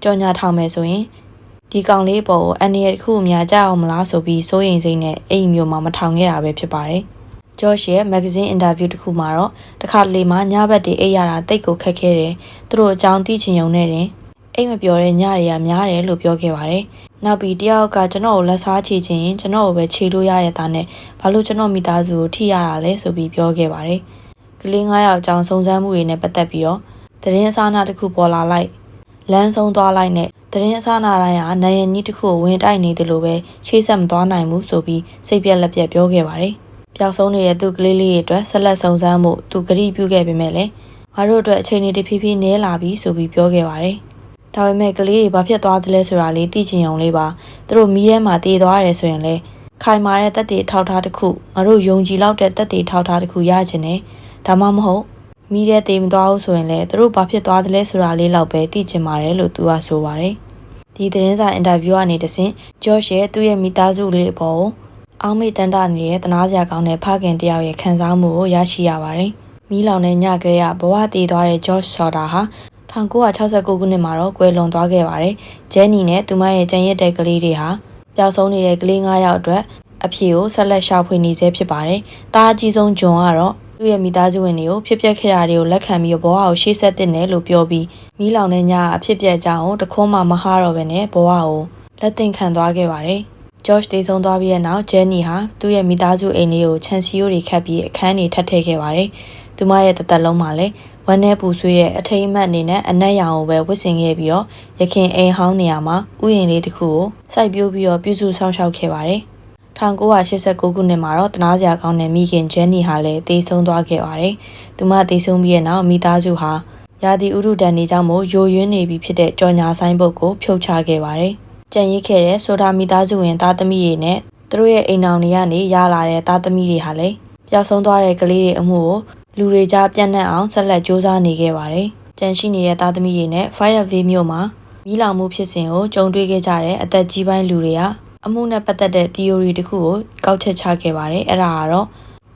ကြော်ညာထောင်မယ်ဆိုရင်ဒီကောင်လေးပုံကိုအန်နီရဲ့တစ်ခုအများကြအောင်မလားဆိုပြီးစိုးရိမ်စိတ်နဲ့အိမ်မျိုးမှာမထောင်ခဲ့တာပဲဖြစ်ပါတယ်။ George ရဲ့ magazine interview တစ်ခုမှာတော့တခါတလေမှညဘက်တွေအိပ်ရတာတိတ်ကိုခက်ခဲတယ်။သူတို့အကြောင်းသိချင်ုံနဲ့တင် အိမ်မပြောတဲ့ညတွေကများတယ်လို့ပြောခဲ့ပါတယ်။နောက်ပြီးတယောက်ကကျွန်တော်ကိုလက်စားချခြင်းရင်ကျွန်တော်ကိုပဲခြေလို့ရရတဲ့နဲ့ဘာလို့ကျွန်တော်မိသားစုကိုထိရတာလဲဆိုပြီးပြောခဲ့ပါတယ်။ကလေး9ယောက်အကြောင်းစုံစမ်းမှုတွေနဲ့ပတ်သက်ပြီးတော့သတင်းအစအနတစ်ခုပေါ်လာလိုက်လမ်းဆုံးသွားလိုက်နဲ့သတင်းအစအနတိုင်းဟာနိုင်ရန်ကြီးတစ်ခုကိုဝင်တိုက်နေတယ်လို့ပဲရှေ့ဆက်မသွားနိုင်ဘူးဆိုပြီးစိတ်ပြက်လက်ပြက်ပြောခဲ့ပါတယ်။ပျောက်ဆုံးနေတဲ့သူကလေးလေးတွေအတွက်ဆက်လက်စုံစမ်းမှုသူကတိပြုခဲ့ပေမဲ့လည်းငါတို့အတွက်အချိန်တွေတဖြည်းဖြည်းနည်းလာပြီဆိုပြီးပြောခဲ့ပါတယ်။ဒါပေမဲ့ကလေးတွေဘာဖြစ်သွားသလဲဆိုတာလေးသိချင်အောင်လေးပါသူတို့မီးထဲမှာတည်သွားတယ်ဆိုရင်လည်းခိုင်မာတဲ့တက်တွေထောက်ထားတစ်ခုငါတို့ယုံကြည်လောက်တဲ့တက်တွေထောက်ထားတစ်ခုရချင်တယ်ဒါမှမဟုတ်မီးထဲတည်မသွားဘူးဆိုရင်လည်းသူတို့ဘာဖြစ်သွားသလဲဆိုတာလေးလောက်ပဲသိချင်ပါတယ်လို့သူကဆိုပါတယ်။ဒီသတင်းစာအင်တာဗျူးကနေတဆင့်ဂျော့ရှ်ရဲ့သူ့ရဲ့မိသားစုလေးအပေါ်အောက်မေ့တန်တာနေတဲ့တနာစရာကောင်းတဲ့ဖခင်တယောက်ရဲ့ခံစားမှုကိုရရှိရပါတယ်။မီးလောင်တဲ့ညကလေးကဘဝတည်သွားတဲ့ဂျော့ရှ်ဆော်တာဟာ1969ခုနှစ်မှာတော့ကွယ်လွန်သွားခဲ့ပါတယ်။ဂျဲနီနဲ့သူမရဲ့ကျန်ရစ်တဲ့ကလေးတွေဟာပျောက်ဆုံးနေတဲ့ကလေး9ယောက်အတွက်အဖြေကိုဆက်လက်ရှာဖွေနေဆဲဖြစ်ပါတယ်။တားအကြီးဆုံးဂျွန်ကတော့သူ့ရဲ့မိသားစုဝင်တွေကိုဖြစ်ပျက်ခဲ့တာတွေကိုလက်ခံပြီးဘဝကိုရှေ့ဆက်တင်တယ်လို့ပြောပြီးမီးလောင်တဲ့ညအဖြစ်ပြက်ကြောင်းတခွန်းမှမဟာတော့ပဲနဲ့ဘဝကိုလက်သင့်ခံသွားခဲ့ပါတယ်။ဂျော့ရှ်တည်ဆုံးသွားပြီးတဲ့နောက်ဂျဲနီဟာသူ့ရဲ့မိသားစုအိမ်လေးကိုခြံစည်းရိုးတွေခတ်ပြီးအခန်းတွေထပ်ထည့်ခဲ့ပါတယ်။သူမရဲ့တစ်သက်လုံးမှာလည်းဝမ်းနဲ့ပူဆွေးတဲ့အထိမ်းအမှတ်အနေနဲ့အနက်ရောင်ကိုပဲဝတ်ဆင်ခဲ့ပြီးတော့ရခင်အိမ်ဟောင်းနေရာမှာဥယျာဉ်လေးတစ်ခုကိုစိုက်ပျိုးပြီးတော့ပြုစုဆောင်ရှောက်ခဲ့ပါတယ်။1989ခုနှစ်မှာတော့တနာစရာကောင်းတဲ့မိခင်ဂျန်နီဟာလည်းတည်ဆုံးသွားခဲ့ပါတယ်။သူမတည်ဆုံးပြီးတဲ့နောက်မိသားစုဟာရာသီဥတုတန်တွေကြောင့်မို့ယိုယွင်းနေပြီဖြစ်တဲ့ကြော်ညာဆိုင်ဘုတ်ကိုဖြုတ်ချခဲ့ပါတယ်။ကြံရစ်ခဲ့တဲ့ဆိုတာမိသားစုဝင်သားသမီးတွေနဲ့သူတို့ရဲ့အိမ်အောင်တွေကနေရလာတဲ့သားသမီးတွေဟာလည်းပျောက်ဆုံးသွားတဲ့ကလေးတွေအမှုကိုလူတွေကြားပြန့်နှံ့အောင်ဆက်လက်စ조사နေခဲ့ပါတယ်။ကြံရှိနေတဲ့သားသမီးတွေနဲ့ Fireville မြို့မှာမီးလောင်မှုဖြစ်စဉ်ကိုကြုံတွေ့ခဲ့ကြတဲ့အသက်ကြီးပိုင်းလူတွေဟာအမှုနဲ့ပတ်သက်တဲ့ theory တစ်ခုကိုကောက်ချက်ချခဲ့ပါတယ်။အဲ့ဒါကတော့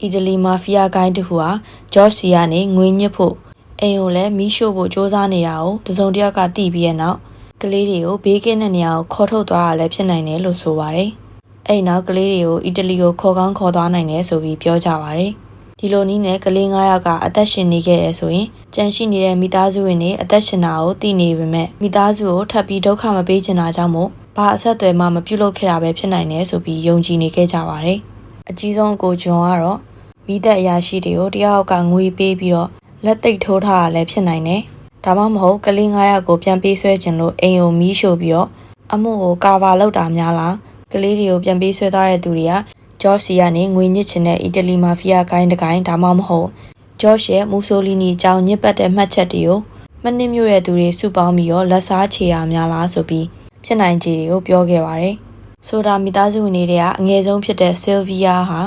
အီတလီမာဖီးယားဂိုင်းတစ်ခုဟာဂျော့စီကနေငွေညစ်ဖို့အိမ်ကိုလည်းမီးရှို့ဖို့စ조사နေတာကိုတစုံတစ်ယောက်ကသိပြီးတဲ့နောက်ကလေးတွေကိုဘေးကင်းတဲ့နေရာကိုခေါ်ထုတ်သွားရလည်းဖြစ်နိုင်တယ်လို့ဆိုပါတယ်။အဲ့နောက်ကလေးတွေကိုအီတလီကိုခေါ်ကောင်းခေါ်သွားနိုင်တယ်ဆိုပြီးပြောကြပါတယ်။ဒီလိုနည်းနဲ့ကလေး9ယောက်ကအသက်ရှင်နေခဲ့တယ်ဆိုရင်ကြံရှိနေတဲ့မိသားစုဝင်တွေအသက်ရှင်တာကိုသိနေပေမဲ့မိသားစုကိုထပ်ပြီးဒုက္ခမပေးချင်တာကြောင့်မို့ဘာအဆက်အသွယ်မှမပြုလုပ်ခဲ့တာပဲဖြစ်နိုင်တယ်ဆိုပြီးယုံကြည်နေခဲ့ကြပါတယ်။အကြီးဆုံးကိုဂျွန်ကတော့မိသက်အရာရှိတွေကိုတယောက်ကငွေပေးပြီးတော့လက်သိပ်ထိုးထားတာလည်းဖြစ်နိုင်တယ်။ဒါမှမဟုတ်ကလေး9ယောက်ကိုပြန်ပေးဆွဲခြင်းလို့အိမ်ကိုမီးရှို့ပြီးတော့အမှုကိုကာဗာလုပ်တာများလားကလေးတွေကိုပြန်ပေးဆွဲသွားတဲ့သူတွေကဂျော့စီကနေငွေညစ်ချင်တဲ့အီတလီမာဖီးယားဂိုင်းတကိုင်းဒါမှမဟုတ်ဂျော့ရဲ့မူဆိုလီနီအကြောင်းညစ်ပတ်တဲ့မှတ်ချက်တွေကိုမနစ်မြို့တဲ့သူတွေစုပေါင်းပြီးတော့လက်စားချေတာများလားဆိုပြီးဖြစ်နိုင်ခြေတွေကိုပြောခဲ့ပါတယ်။ဆိုတာမိသားစုဝင်တွေကအငယ်ဆုံးဖြစ်တဲ့ဆယ်ဗီယာဟာ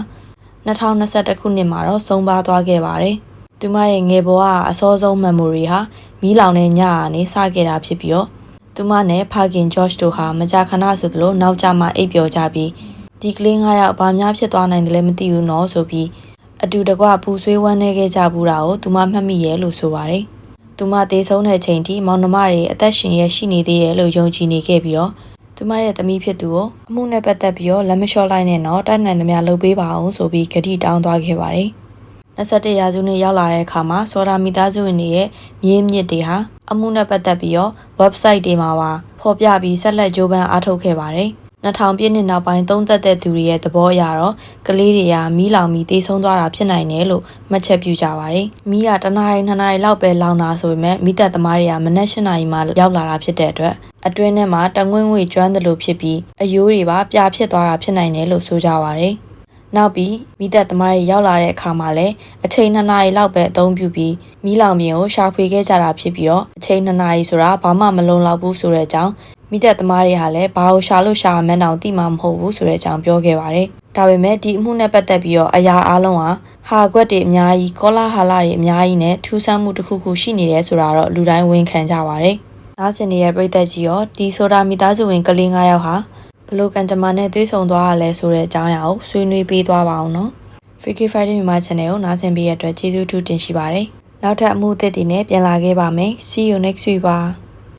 2021ခုနှစ်မှာတော့ဆုံးပါသွားခဲ့ပါတယ်။သူမရဲ့ငယ်ဘဝကအစောဆုံး memory ဟာမီးလောင်တဲ့ညကနေစခဲ့တာဖြစ်ပြီးတော့သူမနဲ့ဖခင်ဂျော့ချ်တို့ဟာမကြာခဏဆိုသလိုနောက်ကျမှအိပ်ပျော်ကြပြီးဒီကလေး9ယောက်ဘာများဖြစ်သွားနိုင်တယ်လဲမသိဘူးနော်ဆိုပြီးအတူတကွပူဆွေးဝမ်းနေခဲ့ကြဘူးတာကိုသူမမှတ်မိရဲ့လို့ဆိုပါတယ်။သူမတေဆုံးတဲ့ချိန်ထိမောင်နှမတွေအသက်ရှင်ရရှိနေသေးတယ်လို့ယုံကြည်နေခဲ့ပြီးတော့သူမရဲ့သမီးဖြစ်သူကိုအမှုနဲ့ပတ်သက်ပြီးတော့လက်မလျှော့လိုက်နဲ့တော့တတ်နိုင်သမျှလုပ်ပေးပါအောင်ဆိုပြီးဂတိတောင်းသွားခဲ့ပါတယ်။21ရာစုနှစ်ရောက်လာတဲ့အခါမှာစောဒာမိသားစုဝင်တွေရဲ့မြေမြစ်တွေဟာအမှုနဲ့ပတ်သက်ပြီးတော့ website တွေမှာပါဖော်ပြပြီးဆက်လက်ကြိုးပမ်းအားထုတ်ခဲ့ပါတယ်။2000ပြည့်နှစ်နောက်ပိုင်းသုံးသက်တဲ့သူတွေရဲ့သဘောအရတော့ကလေးတွေကမီးလောင်ပြီးတေဆုံးသွားတာဖြစ်နိုင်တယ်လို့မှတ်ချက်ပြုကြပါတယ်။မီးက1နာရီ2နာရီလောက်ပဲလောင်တာဆိုပေမဲ့မိသက်သမားတွေကမနက်8နာရီမှရောက်လာတာဖြစ်တဲ့အတွက်အတွင်းထဲမှာတငွေ့ငွေ့ကျွမ်းတယ်လို့ဖြစ်ပြီးအယိုးတွေပါပြာဖြစ်သွားတာဖြစ်နိုင်တယ်လို့ဆိုကြပါတယ်။နောက်ပြီးမိသက်သမားတွေရောက်လာတဲ့အခါမှာလည်းအချိန်2နာရီလောက်ပဲအသုံးပြုပြီးမီးလောင်ပြင်ကိုရှာဖွေခဲ့ကြတာဖြစ်ပြီးတော့အချိန်2နာရီဆိုတာဘာမှမလုံလောက်ဘူးဆိုတဲ့အကြောင်းမိသက်သမားတွေဟာလည်းဘာကိုရှာလို့ရှာမှန်းတောင်သိမှာမဟုတ်ဘူးဆိုတဲ့အကြောင်းပြောခဲ့ပါတယ်။ဒါပေမဲ့ဒီအမှုနဲ့ပတ်သက်ပြီးတော့အရာအလုံးဟာကွက်တွေအများကြီးကောလာဟာလာတွေအများကြီးနဲ့ထူးဆန်းမှုတစ်ခုခုရှိနေတယ်ဆိုတာတော့လူတိုင်းဝန်ခံကြပါတယ်။နားဆင်နေတဲ့ပရိသတ်ကြီးရောဒီဆိုတာမိသားစုဝင်ကလေး9ယောက်ဟာဘလို့ကန်ကြမာနဲ့သွေးဆုံသွားရလဲဆိုတဲ့အကြောင်းအရာကိုဆွေးနွေးပေးသွားပါအောင်နော်။ Freaky Friday မြန်မာ channel ကိုနားဆင်ပေးရတဲ့အတွက်ကျေးဇူးထူးတင်ရှိပါတယ်။နောက်ထပ်အမှုအသစ်တွေနဲ့ပြန်လာခဲ့ပါမယ်။ See you next week ပါ။